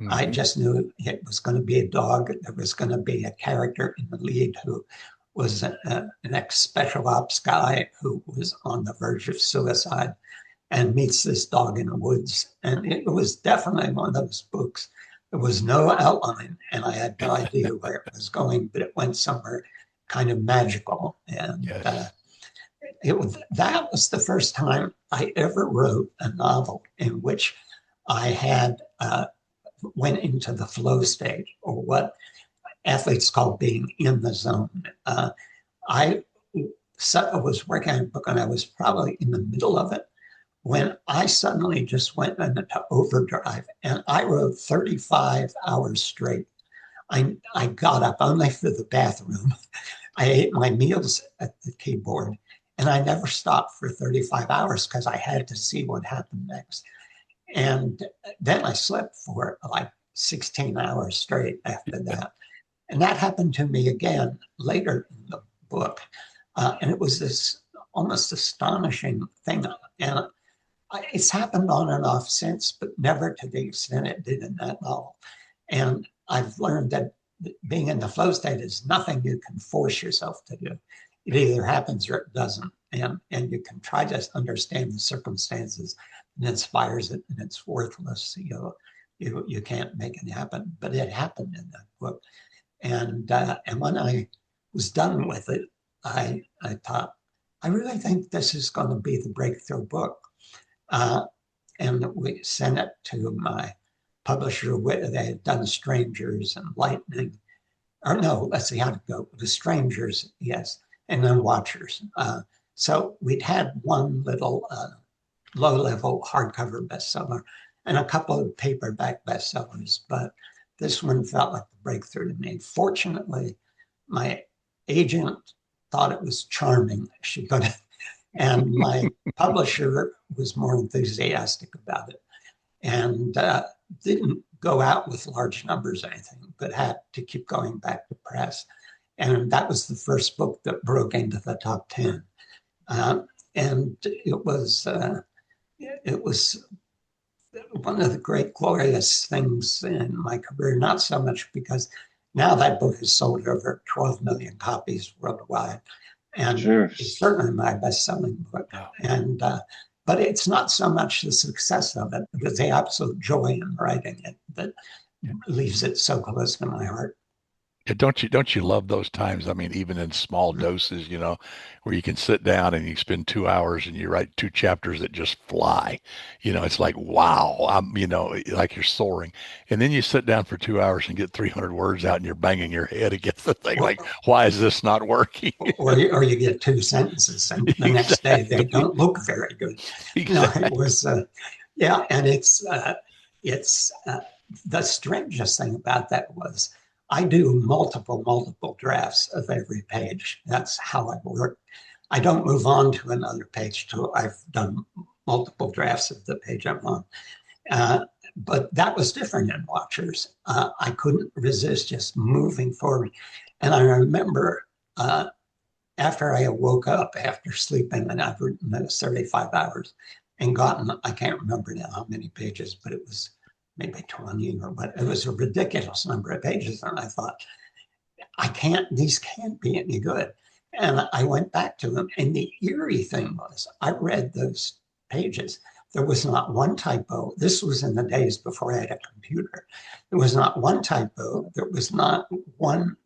I Mm-hmm. just knew it was going to be a dog. There was going to be a character in the lead who was an ex-special ops guy who was on the verge of suicide and meets this dog in the woods. And it was definitely one of those books. There was no outline, and I had no idea where it was going, but it went somewhere kind of magical. And Yes. that was the first time I ever wrote a novel in which I had went into the flow state, or what athletes call being in the zone. I was working on a book, and I was probably in the middle of it when I suddenly just went into overdrive, and I wrote 35 hours straight. I got up only for the bathroom. I ate my meals at the keyboard, and I never stopped for 35 hours because I had to see what happened next. And then I slept for like 16 hours straight after that. And that happened to me again later in the book. And it was this almost astonishing thing. And it's happened on and off since, but never to the extent it did in that novel. And I've learned that being in the flow state is nothing you can force yourself to do. It either happens or it doesn't. And you can try to understand the circumstances and inspires it, and it's worthless. You can't make it happen. But it happened in that book. And when I was done with it, I thought, I really think this is going to be the breakthrough book. And we sent it to my publisher. They had done Strangers and Lightning. Or no, let's see how to go. The Strangers, yes, and then Watchers. So we'd had one little low-level hardcover bestseller and a couple of paperback bestsellers, but this one felt like the breakthrough to me. Fortunately, my agent thought it was charming. She could, and my publisher was more enthusiastic about it, and didn't go out with large numbers or anything, but had to keep going back to press. And that was the first book that broke into the top 10. And it was one of the great glorious things in my career, not so much because now that book has sold over 12 million copies worldwide. And Sure. it's certainly my best-selling book. Wow. And but it's not so much the success of it, because the absolute joy in writing it that leaves it so close to my heart. Yeah, don't you love those times? I mean, even in small doses, where you can sit down and you spend 2 hours and you write 2 chapters that just fly. It's like, wow, like you're soaring. And then you sit down for 2 hours and get 300 words out and you're banging your head against the thing. Or, Like, why is this not working? or you get two sentences and the next day they Exactly. don't look very good. It Exactly. was, yeah, and it's the strangest thing about that was I do multiple drafts of every page. That's how I work. I don't move on to another page till I've done multiple drafts of the page I'm on. Uh, but that was different in Watchers. I couldn't resist just moving forward. And I remember after I woke up after sleeping, and I've written those 35 hours and gotten, I can't remember now how many pages, but it was maybe 20 or what. It was a ridiculous number of pages. And I thought, these can't be any good. And I went back to them. And the eerie thing was, I read those pages. There was not one typo. This was in the days before I had a computer. There was not one typo. There was not one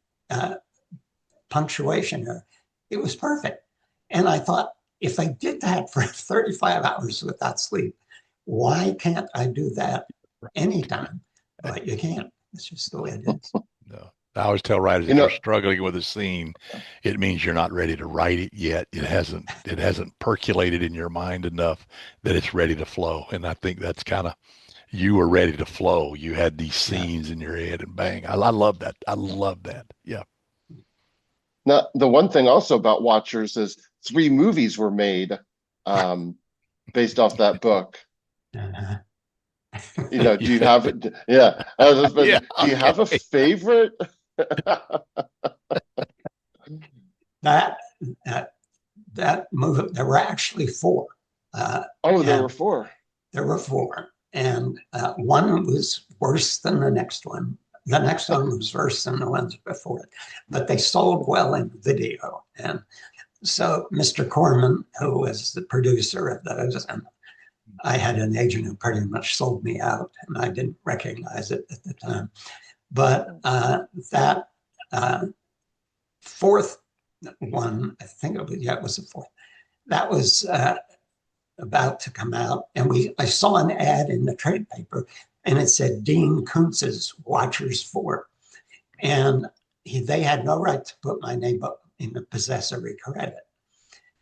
punctuation error. It was perfect. And I thought, if I did that for 35 hours without sleep, why can't I do that anytime? But you can't. It's just the way it is. No. I always tell writers, if you're struggling with a scene, it means you're not ready to write it yet. It hasn't percolated in your mind enough that it's ready to flow. And I think that's kind of, you were ready to flow. You had these scenes in your head and bang. I love that. I love that. Yeah. Now, the one thing also about Watchers is 3 movies were made based off that book. Do you have it? Yeah. Do you have a favorite? that movie, there were actually 4. There were 4. There were 4. And one was worse than the next one. The next one was worse than the ones before it. But they sold well in video. And so Mr. Corman, who was the producer of those, and I had an agent who pretty much sold me out, and I didn't recognize it at the time. But that 4th one, I think it was the 4th. That was about to come out, and I saw an ad in the trade paper, and it said Dean Koontz's Watchers 4, and they had no right to put my name up in the possessory credit.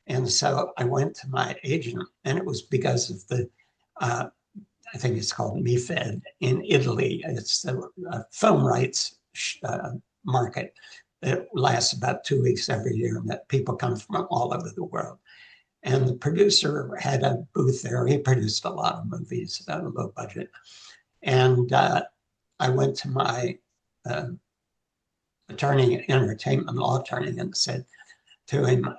And so I went to my agent, and it was because of the, I think it's called MIFED in Italy. It's the film rights market that lasts about 2 weeks every year, and that people come from all over the world. And the producer had a booth there. He produced a lot of movies at a low budget. And I went to my entertainment law attorney, and said to him,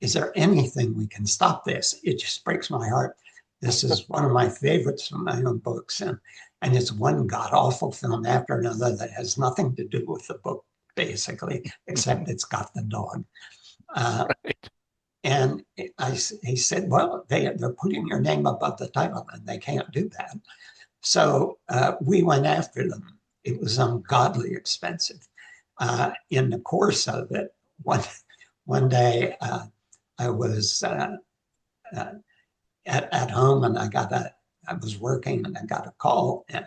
is there anything we can stop this? It just breaks my heart. This is one of my favorites from my own books. And it's one god-awful film after another that has nothing to do with the book, basically, except it's got the dog. Right. And he said, well, they're putting your name above the title, and they can't do that. So we went after them. It was ungodly expensive. In the course of it, one day I was at home, and I was working, and I got a call, and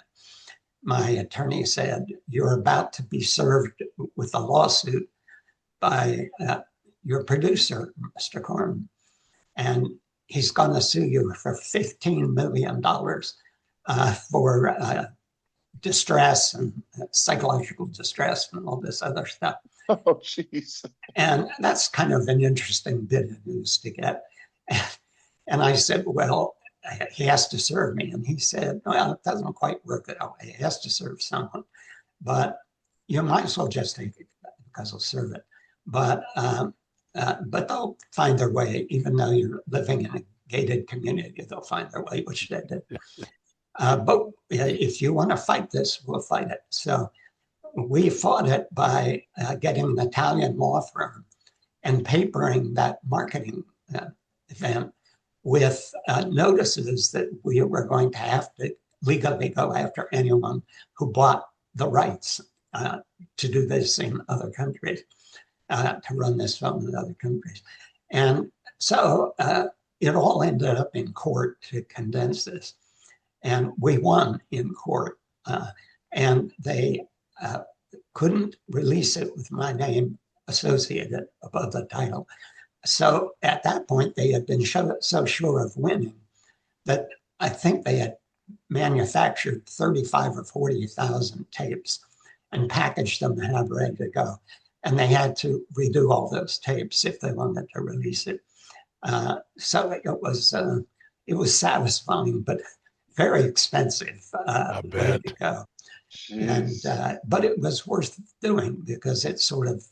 my attorney said, you're about to be served with a lawsuit by your producer, Mr. Corman, and he's going to sue you for $15 million for distress and psychological distress and all this other stuff. Oh, jeez. And that's kind of an interesting bit of news to get. And I said, well, he has to serve me. And he said, well, it doesn't quite work that way. He has to serve someone. But you might as well just take it because he'll serve it. But they'll find their way, even though you're living in a gated community, they'll find their way, which they did. But if you want to fight this, we'll fight it. So we fought it by getting an Italian law firm and papering that marketing event with notices that we were going to have to legally go after anyone who bought the rights to do this in other countries, to run this film in other countries. And so it all ended up in court to condense this. And we won in court. And they couldn't release it with my name associated above the title. So at that point, they had been so sure of winning that I think they had manufactured 35 or 40,000 tapes and packaged them and had ready to go. And they had to redo all those tapes if they wanted to release it. So it was satisfying, but very expensive I way bet. to go. And Jeez. but it was worth doing because it sort of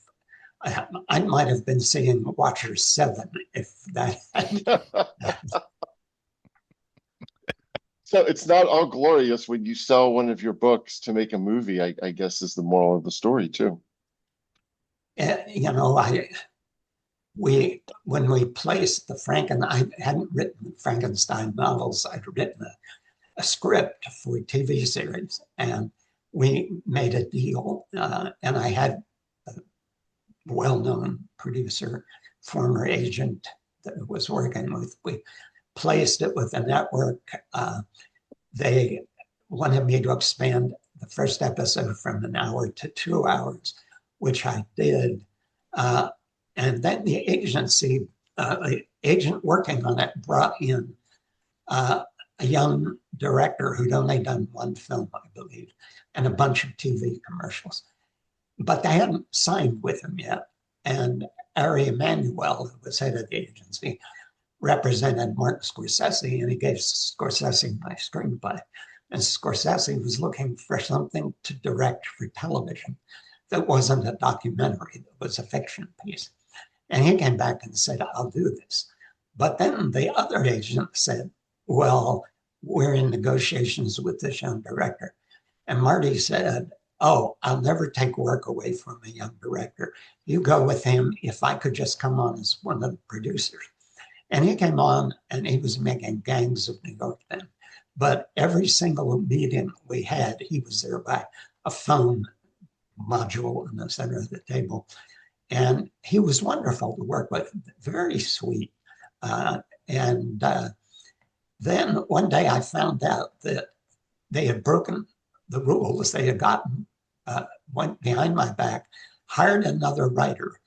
I might have been seeing Watcher 7 if that had. So it's not all glorious when you sell one of your books to make a movie, I guess is the moral of the story too. You know, when we placed I hadn't written Frankenstein novels. I'd written a script for a TV series, and we made a deal. And I had a well-known producer, former agent that was working with. We placed it with a network. They wanted me to expand the first episode from an hour to 2 hours, which I did. Uh, and then the agent working on it brought in a young director who'd only done one film, I believe, and a bunch of TV commercials. But they hadn't signed with him yet. And Ari Emanuel, who was head of the agency, represented Martin Scorsese, and he gave Scorsese my screenplay. And Scorsese was looking for something to direct for television that wasn't a documentary, that was a fiction piece. And he came back and said, I'll do this. But then the other agent said, well, we're in negotiations with this young director. And Marty said, oh, I'll never take work away from a young director. You go with him if I could just come on as one of the producers. And he came on and he was making Gangs of New York then. But every single meeting we had, he was there by a phone module in the center of the table. And he was wonderful to work with, very sweet. And then one day I found out that they had broken the rules. They had went behind my back, hired another writer,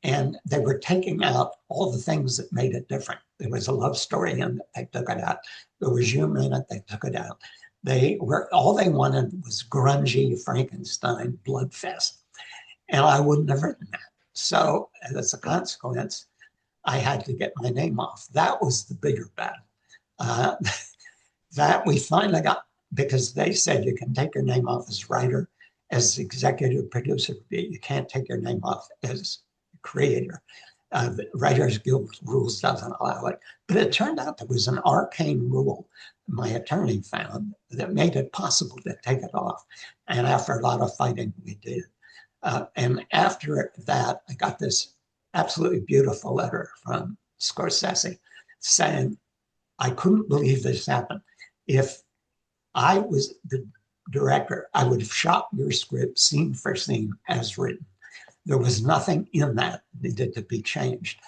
and they were taking out all the things that made it different. There was a love story in it, they took it out. There was humor in it, they took it out. All they wanted was grungy Frankenstein bloodfest. And I wouldn't have written that. So as a consequence, I had to get my name off. That was the bigger battle. Uh, that we finally got, because they said you can take your name off as writer, as executive producer, you can't take your name off as creator. The Writers Guild rules doesn't allow it. But it turned out there was an arcane rule my attorney found that made it possible to take it off. And after a lot of fighting, we did. And after that, I got this absolutely beautiful letter from Scorsese saying, I couldn't believe this happened. If I was the director, I would have shot your script scene for scene as written. There was nothing in that needed to be changed.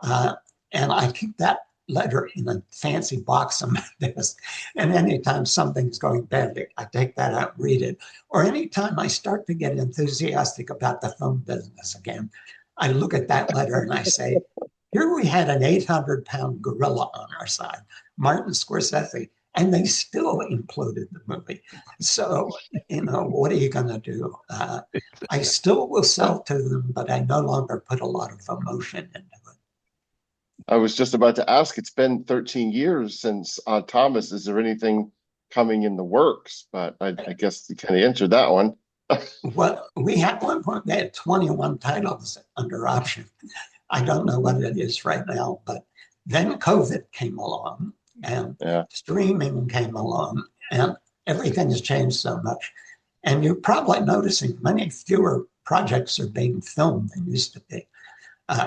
And I keep that letter in a fancy box on my desk. And anytime something's going badly, I take that out and read it. Or anytime I start to get enthusiastic about the film business again, I look at that letter and I say, here we had an 800-pound gorilla on our side, Martin Scorsese, and they still imploded the movie. So, what are you going to do? I still will sell to them, but I no longer put a lot of emotion into it. I was just about to ask, it's been 13 years since Thomas. Is there anything coming in the works? But I guess you kind of answered that one. Well, we had one point, they had 21 titles under option. I don't know what it is right now, but then COVID came along and Yeah. streaming came along and everything has changed so much. And you're probably noticing many fewer projects are being filmed than used to be.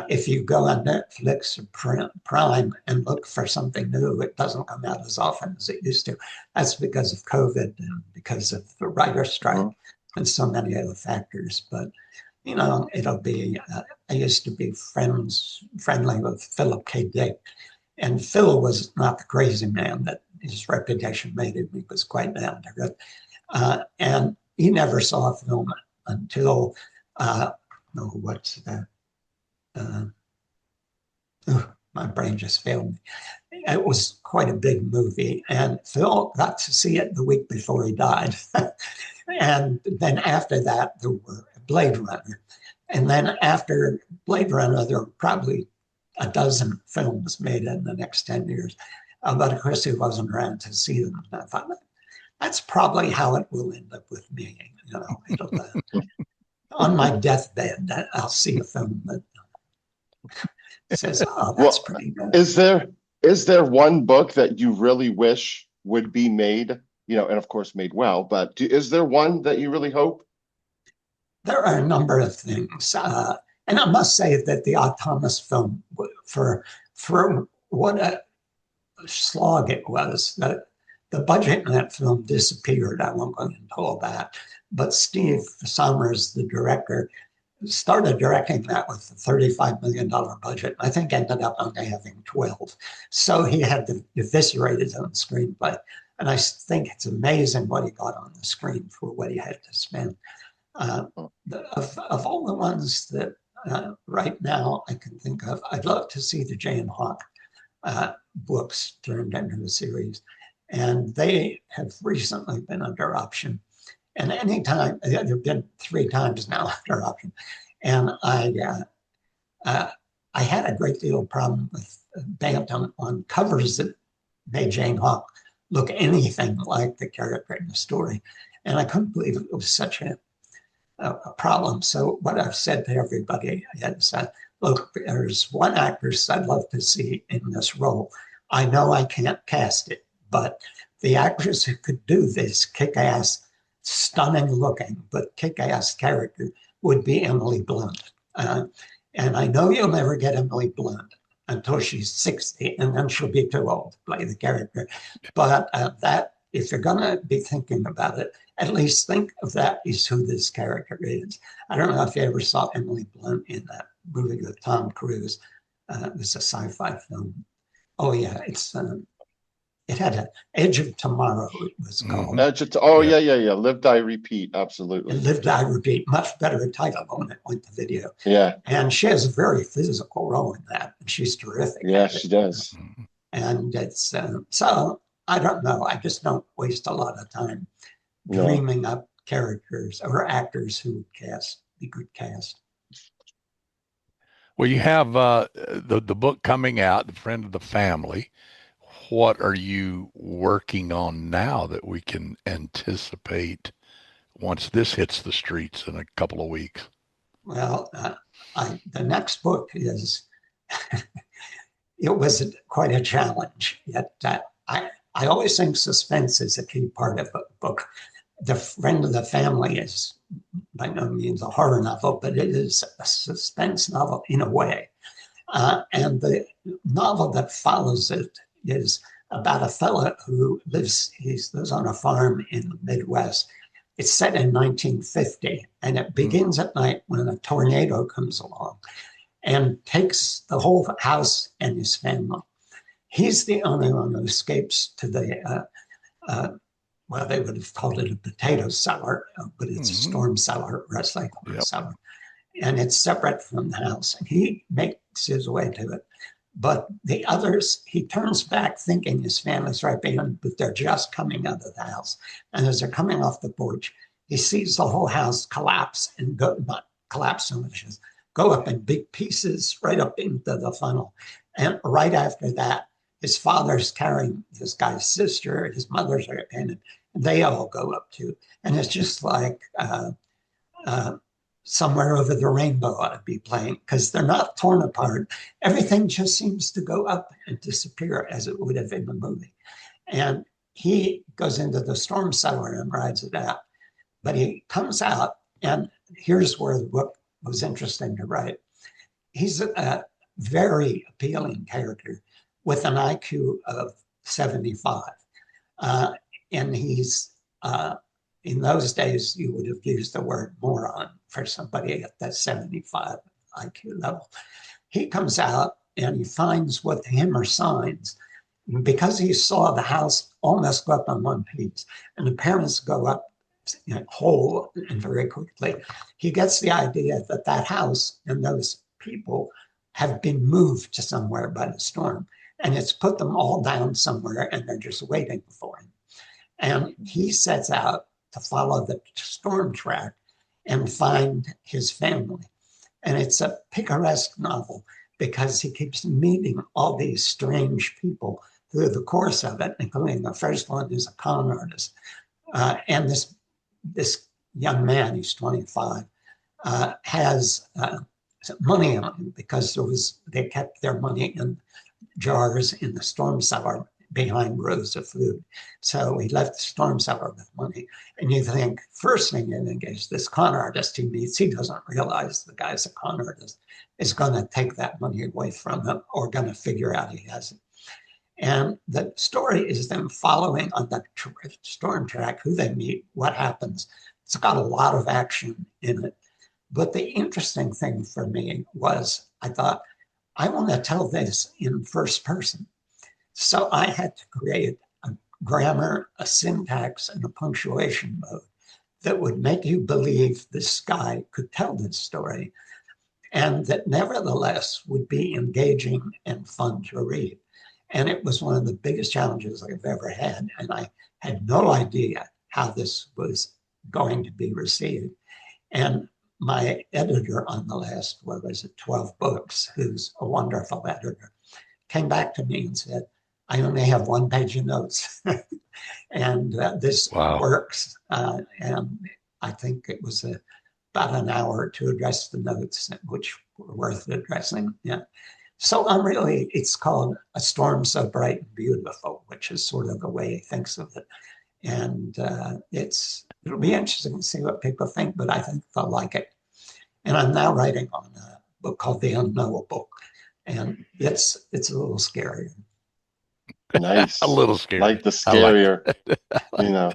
If you go on Netflix or Prime and look for something new, it doesn't come out as often as it used to. That's because of COVID and because of the writer's strike and so many other factors. But, it'll be, I used to be friendly with Philip K. Dick. And Phil was not the crazy man that his reputation made him. He was quite down to earth. And he never saw a film until, what's that? My brain just failed me. It was quite a big movie, and Phil got to see it the week before he died. And then after that, there were Blade Runner. And then after Blade Runner, there were probably a dozen films made in the next 10 years. But of course, he wasn't around to see them. And I thought, that's probably how it will end up with me. It'll, on my deathbed, I'll see a film that says, "Oh, that's Well, pretty good." is there one book that you really wish would be made, and of course made well, but is there one that you really hope? There are a number of things, and I must say that the Odd Thomas film, for what a slog it was, that the budget in that film disappeared. I won't go into all that, but Steve Sommers, the director, started directing that with a $35 million budget. I think ended up only having 12. So he had to eviscerate his own screenplay. And I think it's amazing what he got on the screen for what he had to spend. Of all the ones that right now I can think of, I'd love to see the Jane Hawk books turned into a series. And they have recently been under option. And anytime, they've been 3 times now under option. And I had a great deal of problem with Bantam on covers that made Jane Hawk look anything like the character in the story. And I couldn't believe it was such a problem. So what I've said to everybody is, look, there's one actress I'd love to see in this role. I know I can't cast it, but the actress who could do this kick-ass, stunning looking, but kick-ass character would be Emily Blunt. And I know you'll never get Emily Blunt until she's 60, and then she'll be too old to play the character. But that, if you're going to be thinking about it, at least think of that as who this character is. I don't know if you ever saw Emily Blunt in that movie with Tom Cruise. It was a sci-fi film. Oh, yeah, it had an Edge of Tomorrow, it was called. Yeah. Live, Die, Repeat. Absolutely. And Live, Die, Repeat. Much better title when it went to video. Yeah. And she has a very physical role in that. And she's terrific. Yeah, she does. And it's, so I don't know. I just don't waste a lot of time dreaming up characters or actors who would be good cast. Well, you have the book coming out, The Friend of the Family. What are you working on now that we can anticipate once this hits the streets in a couple of weeks? Well, the next book is, it was quite a challenge. Yet I always think suspense is a key part of a book. The Friend of the Family is by no means a horror novel, but it is a suspense novel in a way. And the novel that follows it is about a fellow who lives on a farm in the Midwest. It's set in 1950, and it begins at night when a tornado comes along and takes the whole house and his family. He's the only one who escapes to the, well, they would have called it a potato cellar, but it's a storm cellar, recycling cellar. And it's separate from the house. And he makes his way to it. But the others, he turns back thinking his family's right behind, but they're just coming out of the house. And as they're coming off the porch, he sees the whole house collapse and not collapse so much as go up in big pieces right up into the funnel. And right after that, his father's carrying this guy's sister, his mother's are in it, and they all go up too. And it's just like Somewhere Over the Rainbow ought to be playing, because they're not torn apart. Everything just seems to go up and disappear as it would have in the movie. And he goes into the storm cellar and rides it out. But he comes out, and here's where the book was interesting to write. He's a very appealing character with an IQ of 75. And he's, in those days, you would have used the word moron for somebody at that 75 IQ level. He comes out and he finds what to him are signs. Because he saw the house almost go up on one piece and the parents go up whole and very quickly, he gets the idea that that house and those people have been moved to somewhere by the storm. And it's put them all down somewhere and they're just waiting for him. And he sets out to follow the storm track and find his family. And it's a picaresque novel because he keeps meeting all these strange people through the course of it, including the first one who's a con artist. And this young man, he's 25, has money on him because they kept their money in jars in the storm cellar behind rows of food. So he left the storm cellar with money. And you think, first thing you think is this con artist he meets, he doesn't realize the guy's a con artist, is going to take that money away from him or going to figure out he has it. And the story is them following on the storm track, who they meet, what happens. It's got a lot of action in it. But the interesting thing for me was I thought, I want to tell this in first person. So I had to create a grammar, a syntax, and a punctuation mode that would make you believe this guy could tell this story and that nevertheless would be engaging and fun to read. And it was one of the biggest challenges I've ever had. And I had no idea how this was going to be received. And my editor on the last, 12 books, who's a wonderful editor, came back to me and said, I only have 1 page of notes. And this works. And I think it was about an hour to address the notes, which were worth addressing. Yeah. So it's called A Storm So Bright and Beautiful, which is sort of the way he thinks of it. And it'll be interesting to see what people think, but I think they'll like it. And I'm now writing on a book called The Unknowable, and it's a little scary. Nice. A little scary. Like the scarier, I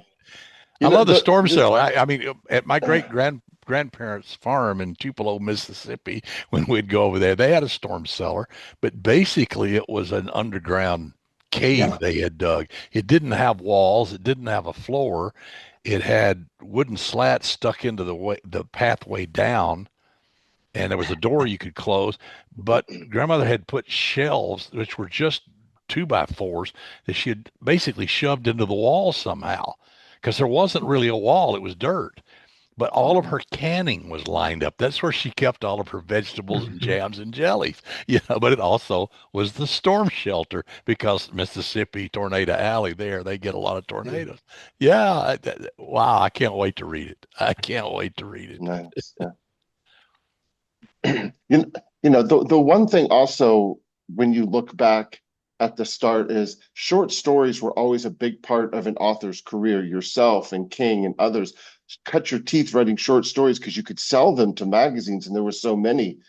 love the storm cellar. I mean, at my grandparents' farm in Tupelo, Mississippi, when we'd go over there, they had a storm cellar, but basically it was an underground cave they had dug. It didn't have walls. It didn't have a floor. It had wooden slats stuck into the pathway down, and there was a door you could close. But grandmother had put shelves, which were just 2x4s, that she had basically shoved into the wall somehow, because there wasn't really a wall. It was dirt. But all of her canning was lined up. That's where she kept all of her vegetables and jams and jellies. But it also was the storm shelter because Mississippi, Tornado Alley there, they get a lot of tornadoes. Yeah. Wow. I can't wait to read it. I can't wait to read it. Nice. Yeah. The one thing also, when you look back at the start, is short stories were always a big part of an author's career. Yourself and King and others cut your teeth writing short stories because you could sell them to magazines, and there were so many.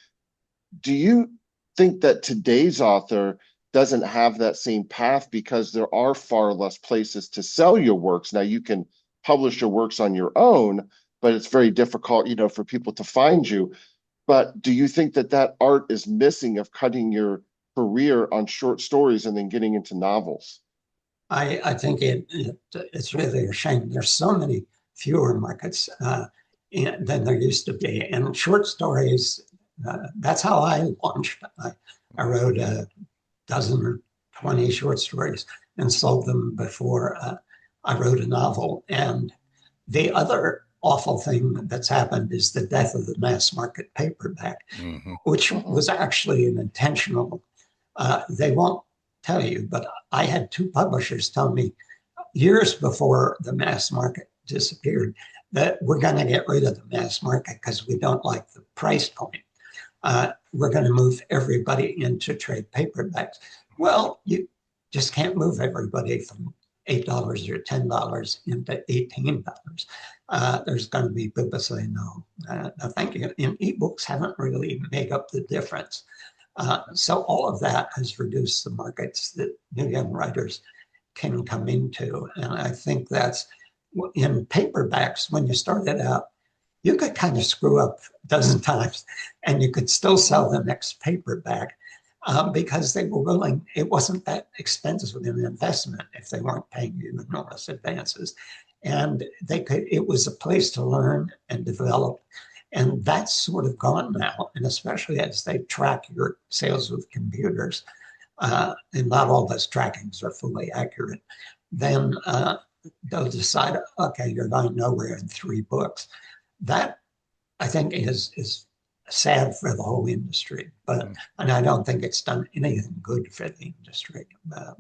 Do you think that today's author doesn't have that same path because there are far less places to sell your works? Now you can publish your works on your own, but it's very difficult, for people to find you. But do you think that art is missing of cutting your career on short stories and then getting into novels? I think it's really a shame. There's so many fewer markets than there used to be. And short stories, that's how I launched. I wrote a dozen or 20 short stories and sold them before I wrote a novel. And the other awful thing that's happened is the death of the mass market paperback, which was actually an intentional, they won't tell you, but I had 2 publishers tell me years before the mass market disappeared that we're going to get rid of the mass market because we don't like the price point. We're going to move everybody into trade paperbacks. Well, you just can't move everybody from $8 or $10 into $18. There's going to be people say no, thank you. And ebooks haven't really made up the difference. So all of that has reduced the markets that new young writers can come into. And I think that's in paperbacks, when you started out, you could kind of screw up a dozen times and you could still sell the next paperback because they were willing. It wasn't that expensive of an investment if they weren't paying you enormous advances. And it was a place to learn and develop. And that's sort of gone now. And especially as they track your sales with computers, and not all those trackings are fully accurate, then they'll decide, okay, you're going nowhere in 3 books. That, I think, is sad for the whole industry. But and I don't think it's done anything good for the industry.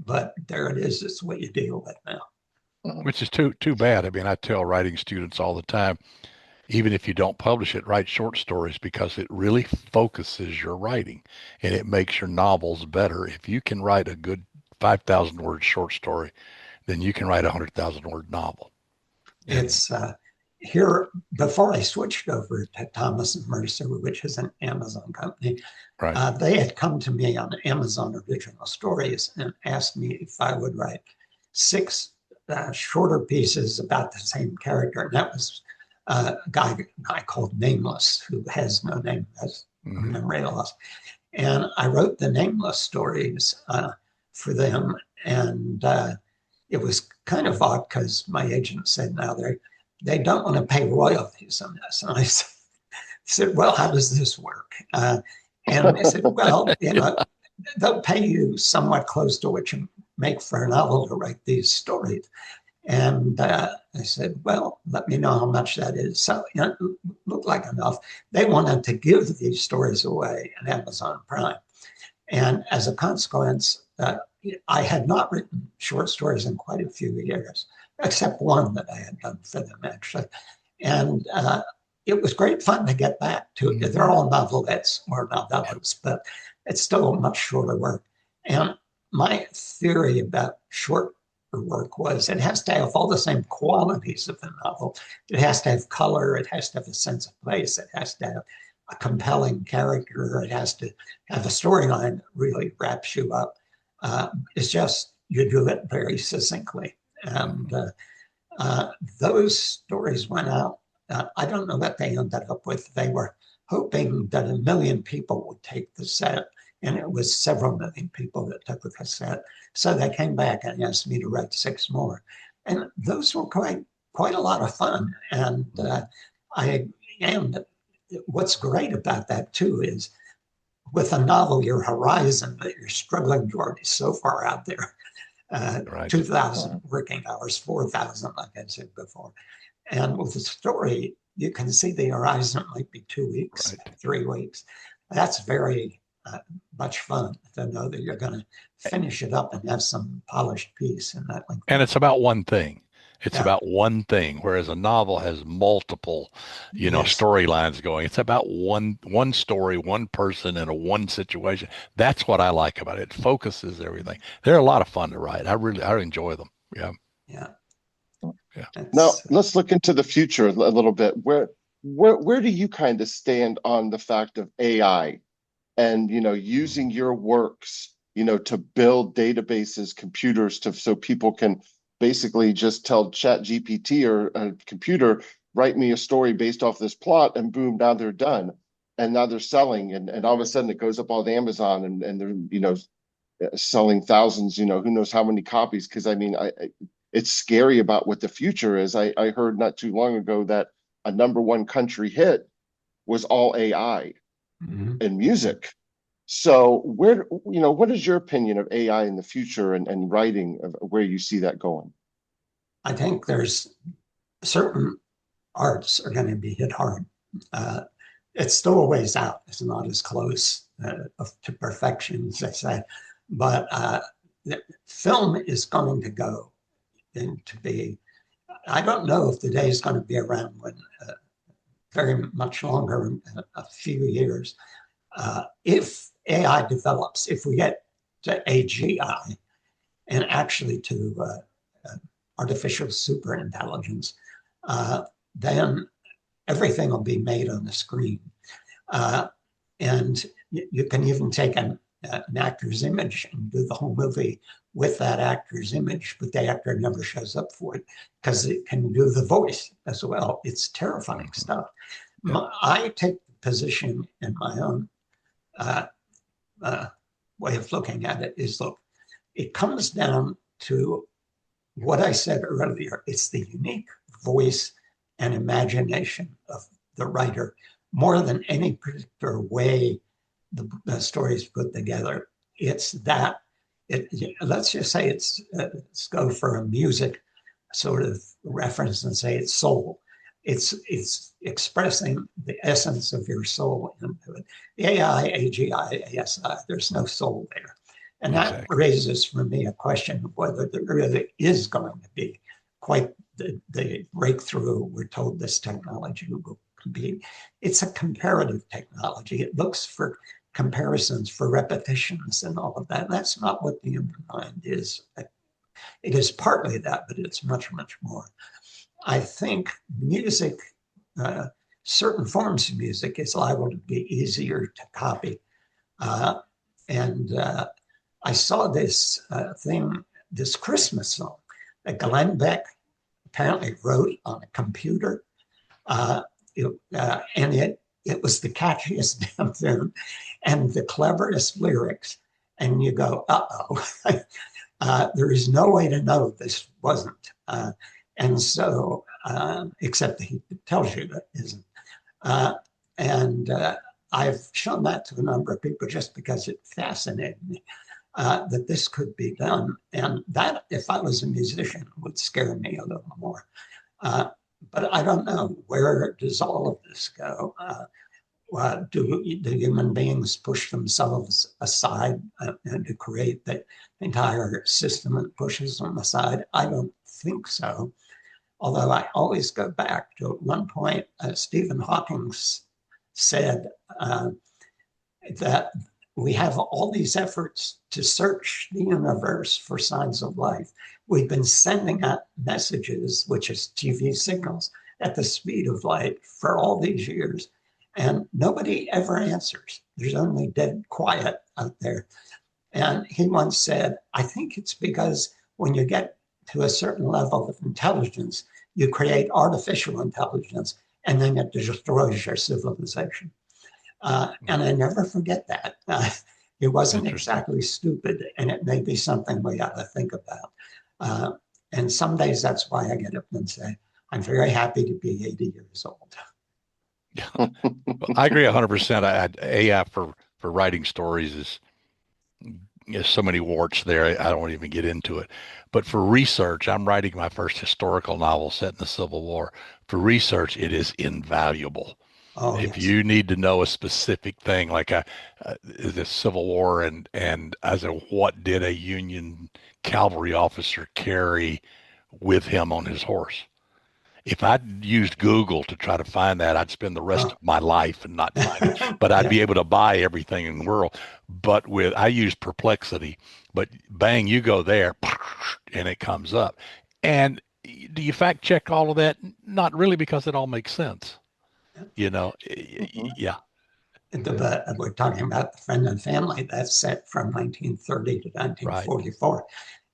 But there it is. It's what you deal with now. Which is too bad. I mean, I tell writing students all the time, even if you don't publish it, write short stories because it really focuses your writing and it makes your novels better. If you can write a good 5,000 word short story, then you can write a 100,000 word novel. And It's here before I switched over to Thomas and Mercer, which is an Amazon company. right. They had come to me on Amazon Original Stories and asked me if I would write 6 shorter pieces about the same character. And that was a guy called Nameless, who has no name, has memory loss. And I wrote the Nameless stories for them. And it was kind of odd because my agent said, now they don't want to pay royalties on this. And I said, well, how does this work? And they said, well, they'll pay you somewhat close to what you make for a novel to write these stories. And I said, well, let me know how much that is. So it looked like enough. They wanted to give these stories away on Amazon Prime. And as a consequence, I had not written short stories in quite a few years, except one that I had done for them, actually. And it was great fun to get back to it. They're all novelettes or novellas, but it's still much shorter work. And my theory about short work was it has to have all the same qualities of the novel. It has to have color. It has to have a sense of place. It has to have a compelling character. It has to have a storyline that really wraps you up. It's just you do it very succinctly. And those stories went out. I don't know what they ended up with. They were hoping that 1 million people would take the set, and it was several million people that took the cassette. So they came back and asked me to write 6 more. And those were quite a lot of fun. And what's great about that too is with a novel, your horizon that you're struggling toward is so far out there. Right. 2,000 working hours, 4,000, like I said before. And with a story, you can see the horizon might be 2 weeks, Right. 3 weeks. That's very much fun to know that you're going to finish it up and have some polished piece in that length. And it's about one thing. It's Yeah. about one thing, whereas a novel has multiple, Yes. storylines going. It's about one story, one person, and a one situation. That's what I like about it. It focuses everything. They're a lot of fun to write. I enjoy them. Yeah. Yeah. Yeah. Now let's look into the future a little bit. Where do you kind of stand on the fact of AI and using your works, to build databases, computers so people can basically just tell Chat GPT or a computer, write me a story based off this plot, and boom, now they're done. And now they're selling, and all of a sudden it goes up on Amazon and they're selling thousands, who knows how many copies. Because I mean, it's scary about what the future is. I heard not too long ago that a #1 country hit was all AI in music. So what is your opinion of AI in the future and writing, of where you see that going? I think there's certain arts are going to be hit hard. It's still a ways out. It's not as close to perfection as I say, but film is going to go into be. I don't know if the day is going to be around when very much longer, a few years. If AI develops, if we get to AGI and actually to artificial superintelligence, then everything will be made on the screen. And you can even take an actor's image and do the whole movie with that actor's image, but the actor never shows up for it because it can do the voice as well. It's terrifying stuff. Yeah. I take the position in my own way of looking at it is, look, it comes down to what I said earlier. It's the unique voice and imagination of the writer more than any particular way the story is put together. It's that, let's just say let's go for a music sort of reference and say it's soul. it's expressing the essence of your soul into it. The AI, AGI, ASI, there's no soul there. And that Exactly. raises for me a question of whether there really is going to be quite the breakthrough we're told this technology will be. It's a comparative technology. It looks for comparisons, for repetitions and all of that. And that's not what the human mind is. It is partly that, but it's much, much more. I think music, certain forms of music is liable to be easier to copy. And I saw this thing, this Christmas song that Glenn Beck apparently wrote on a computer. And it was the catchiest damn tune and the cleverest lyrics. And you go, there is no way to know this wasn't. And so, except that he tells you that isn't. And I've shown that to a number of people just because it fascinated me that this could be done. And that, if I was a musician, would scare me a little more. But I don't know, where does all of this go? Do human beings push themselves aside to create the entire system that pushes them aside? I don't think so. Although I always go back to at one point, Stephen Hawking said that we have all these efforts to search the universe for signs of life. We've been sending out messages, which is TV signals, at the speed of light for all these years, and nobody ever answers. There's only dead quiet out there. And he once said, I think it's because when you get to a certain level of intelligence, you create artificial intelligence, and then it destroys your civilization. And I never forget that. It wasn't exactly stupid, and it may be something we ought to think about. And some days that's why I get up and say, I'm very happy to be 80 years old. Yeah. Well, I agree 100%. AI for writing stories is there's so many warts there. I don't want to even get into it. But for research, I'm writing my first historical novel set in the Civil War. For research, it is invaluable. Oh, If yes. you need to know a specific thing, like the Civil War, and as a what did a Union cavalry officer carry with him on his horse? If I'd used Google to try to find that, I'd spend the rest Oh. of my life and not find it. But I'd Yeah. be able to buy everything in the world. But I use Perplexity, but bang, you go there and it comes up. And do you fact check all of that? Not really, because it all makes sense. You know, yeah, We're talking about the Friend and Family. That's set from 1930 to right. 1944.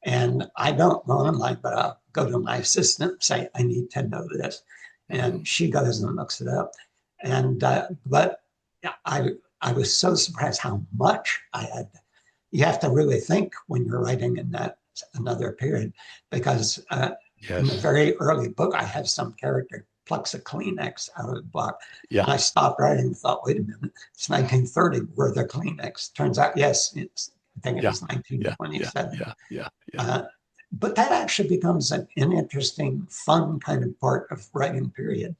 And I don't know online, but I'll go to my assistant and say, I need to know this. And she goes and looks it up. And, but I was so surprised how much I had. You have to really think when you're writing in that another period, because in the Yes. very early book, I have some character plucks a Kleenex out of the block. Yeah. And I stopped writing and thought, wait a minute, it's 1930. Where the Kleenex? Turns out, yes, I think it Yeah. was Yeah. 1927. Yeah. Yeah. Yeah. But that actually becomes an interesting, fun kind of part of writing period,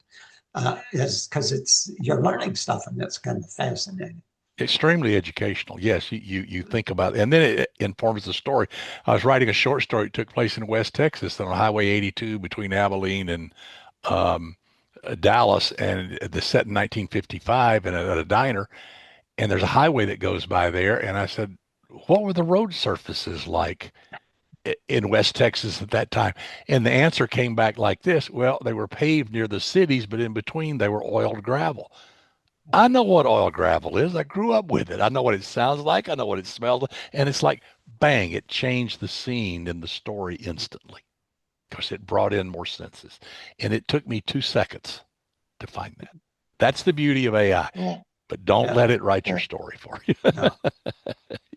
is because you're learning stuff, and that's kind of fascinating. Extremely educational. Yes, you think about it, and then it informs the story. I was writing a short story that took place in West Texas on Highway 82 between Abilene and um, Dallas, and the set in 1955 and at a diner, and there's a highway that goes by there, and I said, what were the road surfaces like in West Texas at that time? And the answer came back like this: well, they were paved near the cities, but in between they were oiled gravel. I know what oil gravel is. I grew up with it. I know what it sounds like. I know what it smells like. And it's like, bang, it changed the scene in the story instantly because it brought in more senses. And it took me 2 seconds to find that. That's the beauty of AI. Yeah. But don't Yeah. let it write your Yeah. story for you. No,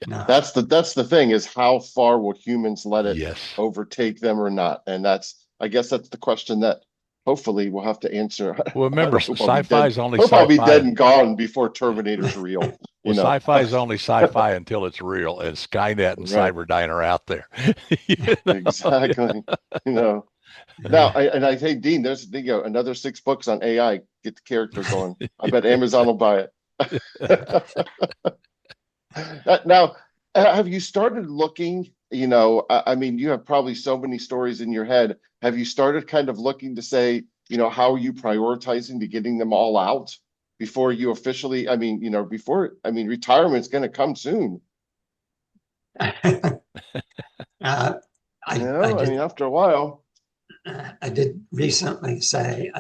no. That's the thing, is how far will humans let it Yes. overtake them or not? And I guess that's the question that hopefully we'll have to answer. Well, remember, I hope I'll be sci-fi dead. is only Hope I'll be dead sci-fi. and gone before Terminator's real. Well, You know, sci-fi is only sci-fi until it's real, and Skynet and right? Cyberdyne are out there. You know? Exactly. You know, Now, I think, Dean, there's another 6 books on AI. Get the character going. I bet Amazon will buy it. Now, have you started looking? I mean, you have probably so many stories in your head. Have you started kind of looking to say, how are you prioritizing to getting them all out before you officially, retirement's going to come soon. uh, I did. After a while. I did recently say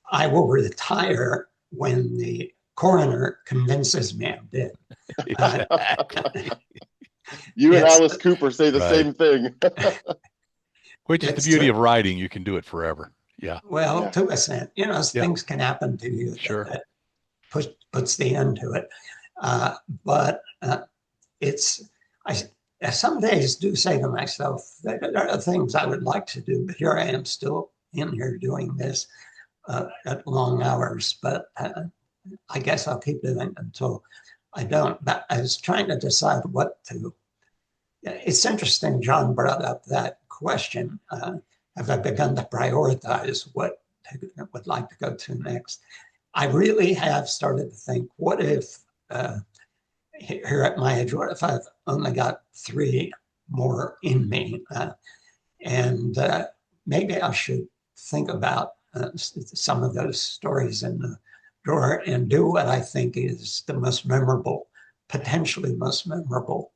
I will retire when the coroner convinces me I'm dead. Exactly. You and Alice Cooper say the same thing. Which is the beauty of writing. You can do it forever. Yeah. Well, Yeah. to a extent, things can happen to you that puts the end to it. But I some days do say to myself that there are things I would like to do, but here I am still in here doing this at long hours. But I guess I'll keep doing it until I don't. But I was trying to decide what to. It's interesting, John brought up that question. Have I begun to prioritize what I would like to go to next? I really have started to think, what if here at my age, what if I've only got 3 more in me? And maybe I should think about some of those stories in the drawer and do what I think is the most memorable, potentially most memorable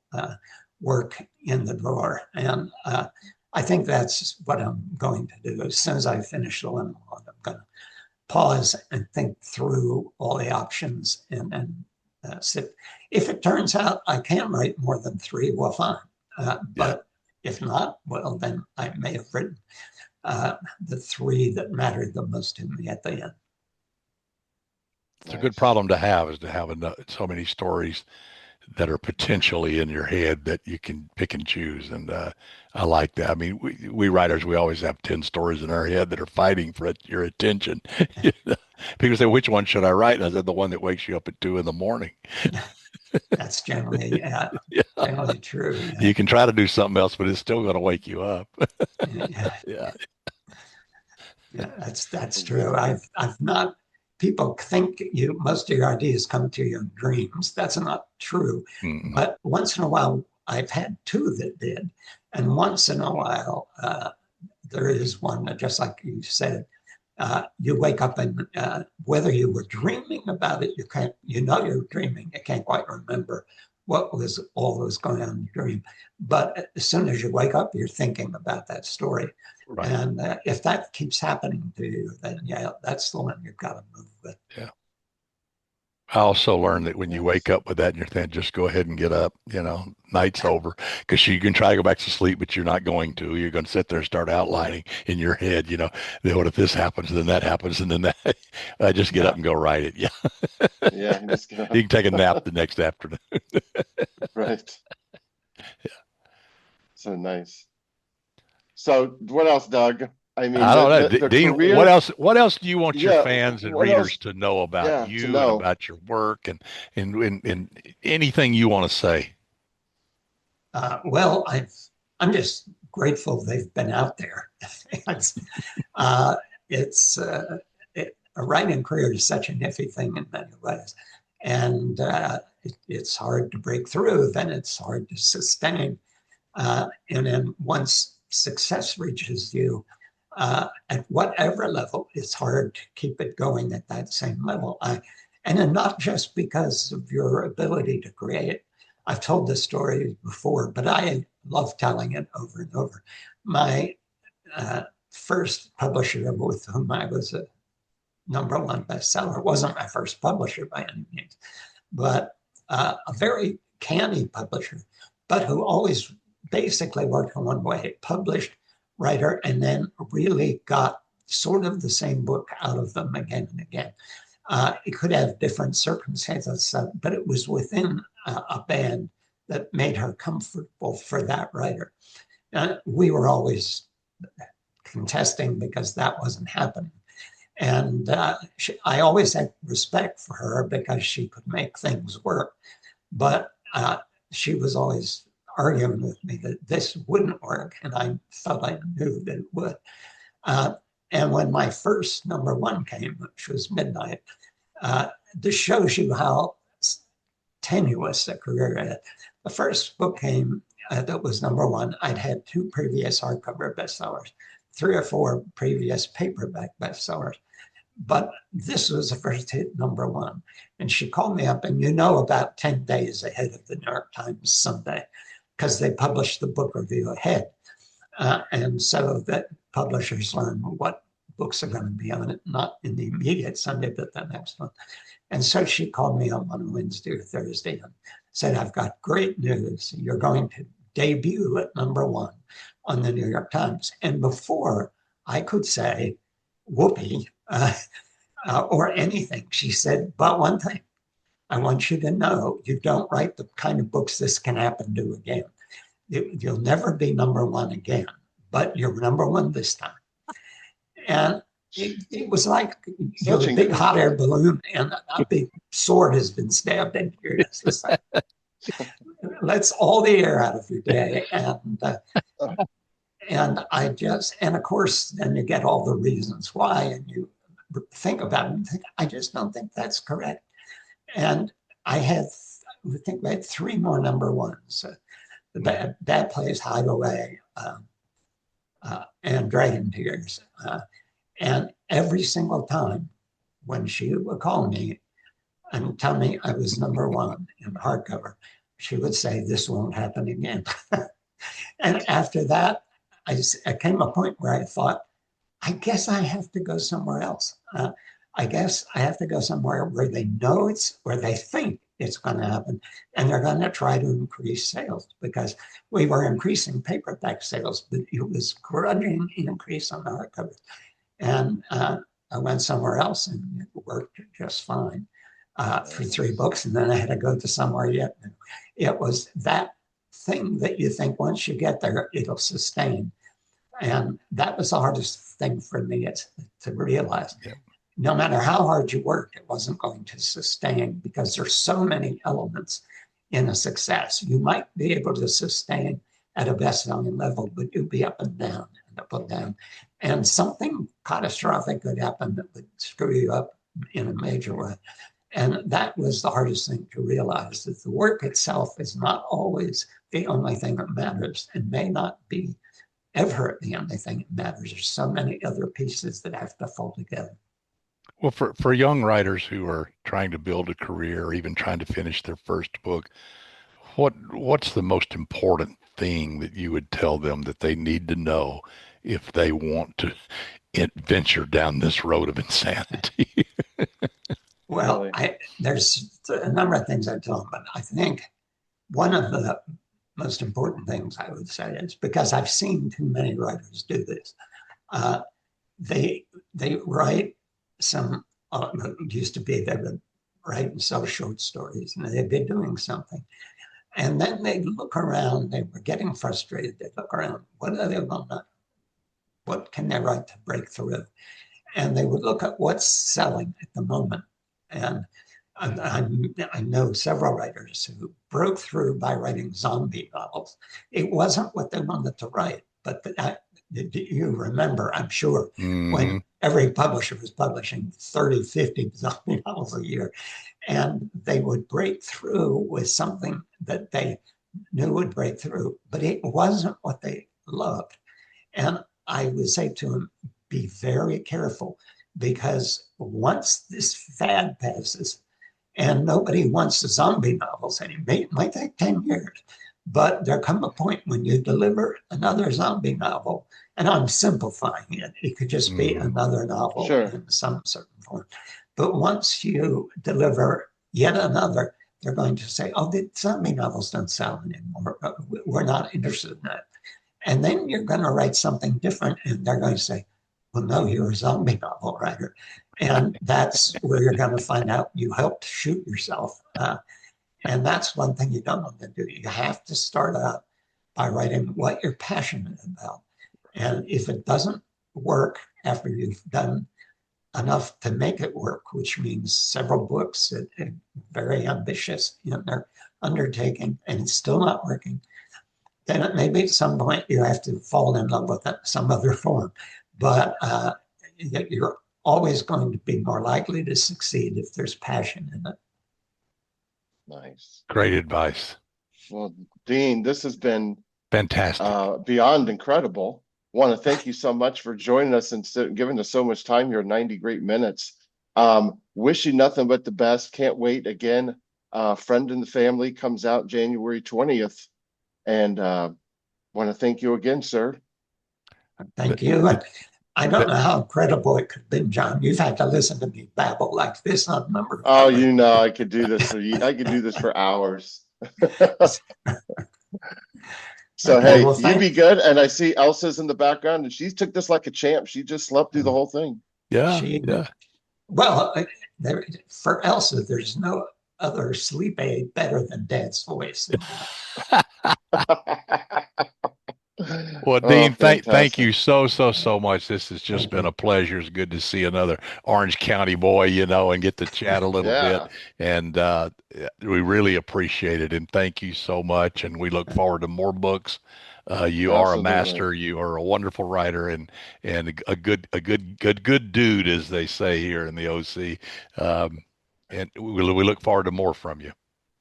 work in the drawer. And I think that's what I'm going to do. As soon as I finish the one, I'm going to pause and think through all the options and sit. If it turns out I can't write more than 3, well, fine. But if not, well, then I may have written the 3 that mattered the most to me at the end. It's a good problem to have, is to have so many stories that are potentially in your head that you can pick and choose. And I like that. I mean, we writers, we always have 10 stories in our head that are fighting for your attention. People say, which one should I write? And I said, the one that wakes you up at 2 a.m. That's generally, generally true. Yeah. You can try to do something else, but it's still going to wake you up. Yeah, that's true. I've not. People think most of your ideas come to you in dreams. That's not true. Mm-hmm. But once in a while, I've had 2 that did, and once in a while, there is one that, just like you said, you wake up and whether you were dreaming about it, you're dreaming. You can't quite remember what was going on in your dream. But as soon as you wake up, you're thinking about that story. Right. And if that keeps happening to you, then that's the one you've got to move with. Yeah. I also learned that when you wake up with that in your head, just go ahead and get up, night's over, because you can try to go back to sleep, but you're not going to. You're going to sit there and start outlining in your head, then what if this happens, then that happens, and then that. I just get up and go write it. Yeah. Yeah. You can take a nap the next afternoon. Right. Yeah. So nice. So what else, Doug? I mean, I don't know, Dean. Career, what else do you want your fans and readers to know about you and about your work and anything you want to say? Well, I'm just grateful they've been out there. A writing career is such a nifty thing in many ways, and it's hard to break through. Then it's hard to sustain, and then once success reaches you, at whatever level, it's hard to keep it going at that same level. And not just because of your ability to create. I've told this story before, but I love telling it over and over. My first publisher with whom I was a #1 bestseller wasn't my first publisher by any means, but a very canny publisher, but who always basically worked in one way: published, writer, and then really got sort of the same book out of them again and again. It could have different circumstances, but it was within a band that made her comfortable for that writer. We were always contesting because that wasn't happening. And I always had respect for her because she could make things work. But she was always arguing with me that this wouldn't work, and I thought I knew that it would. Uh, and when my first number one came, which was Midnight, this shows you how tenuous a career I had. The first book came that was number one. I'd had two previous hardcover bestsellers, three or four previous paperback bestsellers. But this was the first hit number one. And she called me up, and about 10 days ahead of the New York Times Sunday, because they published the book review ahead. And so that publishers learn what books are going to be on it, not in the immediate Sunday, but the next one. And so she called me up on Wednesday or Thursday and said, I've got great news. You're going to debut at number one on the New York Times. And before I could say, whoopee, or anything, she said, but one thing, I want you to know you don't write the kind of books this can happen to again. You'll never be number one again, but you're number one this time. And it was like you're a big hot air balloon and a big sword has been stabbed into your chest. It's like, lets all the air out of your day. And and of course, then you get all the reasons why, and you think about it and think, I just don't think that's correct. And I think we had three more number ones. The Bad Place, Hideaway, and Dragon Tears. And every single time when she would call me and tell me I was number one in hardcover, she would say, this won't happen again. And after that, I came a point where I thought, I guess I have to go somewhere else. I guess I have to go somewhere where they know where they think it's going to happen, and they're going to try to increase sales, because we were increasing paperback sales, but it was grudging increase on the hardcover. And I went somewhere else, and it worked just fine for 3 books, and then I had to go to somewhere yet. It was that thing that you think once you get there, it'll sustain. And that was the hardest thing for me to realize. Yeah. No matter how hard you worked, it wasn't going to sustain, because there's so many elements in a success. You might be able to sustain at a best-selling level, but you'd be up and down and up and down. And something catastrophic could happen that would screw you up in a major way. And that was the hardest thing to realize, that the work itself is not always the only thing that matters, and may not be ever the only thing that matters. There's so many other pieces that have to fall together. Well, for young writers who are trying to build a career or even trying to finish their first book, what's the most important thing that you would tell them that they need to know if they want to venture down this road of insanity? Well, there's a number of things I tell them, but I think one of the most important things I would say is, because I've seen too many writers do this, they write some, it used to be they would write and sell short stories, and they'd be doing something. And then they look around, they were getting frustrated. They look around, what are they going to, what can they write to break through? And they would look at what's selling at the moment. And I know several writers who broke through by writing zombie novels. It wasn't what they wanted to write, but you remember, I'm sure, when every publisher was publishing 30, 50 zombie novels a year, and they would break through with something that they knew would break through, but it wasn't what they loved. And I would say to them, be very careful, because once this fad passes, and nobody wants the zombie novels anymore, it might take 10 years, but there come a point when you deliver another zombie novel, and I'm simplifying it, it could just be another novel in some certain form. But once you deliver yet another, they're going to say, oh, the zombie novels don't sell anymore. We're not interested in that. And then you're going to write something different, and they're going to say, well, no, you're a zombie novel writer. And that's where you're going to find out you helped shoot yourself. And that's one thing you don't want to do. You have to start out by writing what you're passionate about. And if it doesn't work after you've done enough to make it work, which means several books, very ambitious in their undertaking, and it's still not working, then maybe at some point you have to fall in love with some other form. But you're always going to be more likely to succeed if there's passion in it. Nice. Great advice. Well, Dean, this has been Fantastic. beyond incredible. Want to thank you so much for joining us and giving us so much time here, 90 great minutes. Wish you nothing but the best. Can't wait again. Friend in the Family comes out January 20th. And want to thank you again, sir. Thank you. And I don't know how incredible it could have been, John. You've had to listen to me babble like this on a number of Oh, times. you know, I could do this I could do this for hours. So, Okay, hey, well, you be good. And I see Elsa's in the background, and she took this like a champ. She just slept through the whole thing. Yeah, yeah. Well, for Elsa, there's no other sleep aid better than Dad's voice. Well, Oh, Dean, thank fantastic. you so much. This has just been a pleasure. It's good to see another Orange County boy, and get to chat a little bit. Yeah, And we really appreciate it. And thank you so much. And we look forward to more books. You are a absolutely. master. You are a wonderful writer and a good dude, as they say here in the OC. And we look forward to more from you.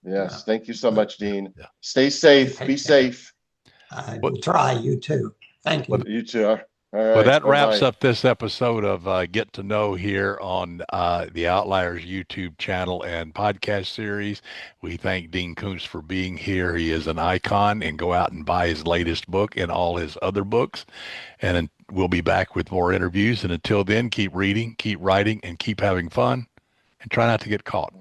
Yes. Thank you so But much, Dean. Yeah. Stay safe. Be take care. safe. I Well, will try. You too. Thank well, you. You too. All well, right. that wraps Bye-bye. up this episode of Get to Know here on the Outliers YouTube channel and podcast series. We thank Dean Koontz for being here. He is an icon, and go out and buy his latest book and all his other books. And we'll be back with more interviews. And until then, keep reading, keep writing, and keep having fun, and try not to get caught.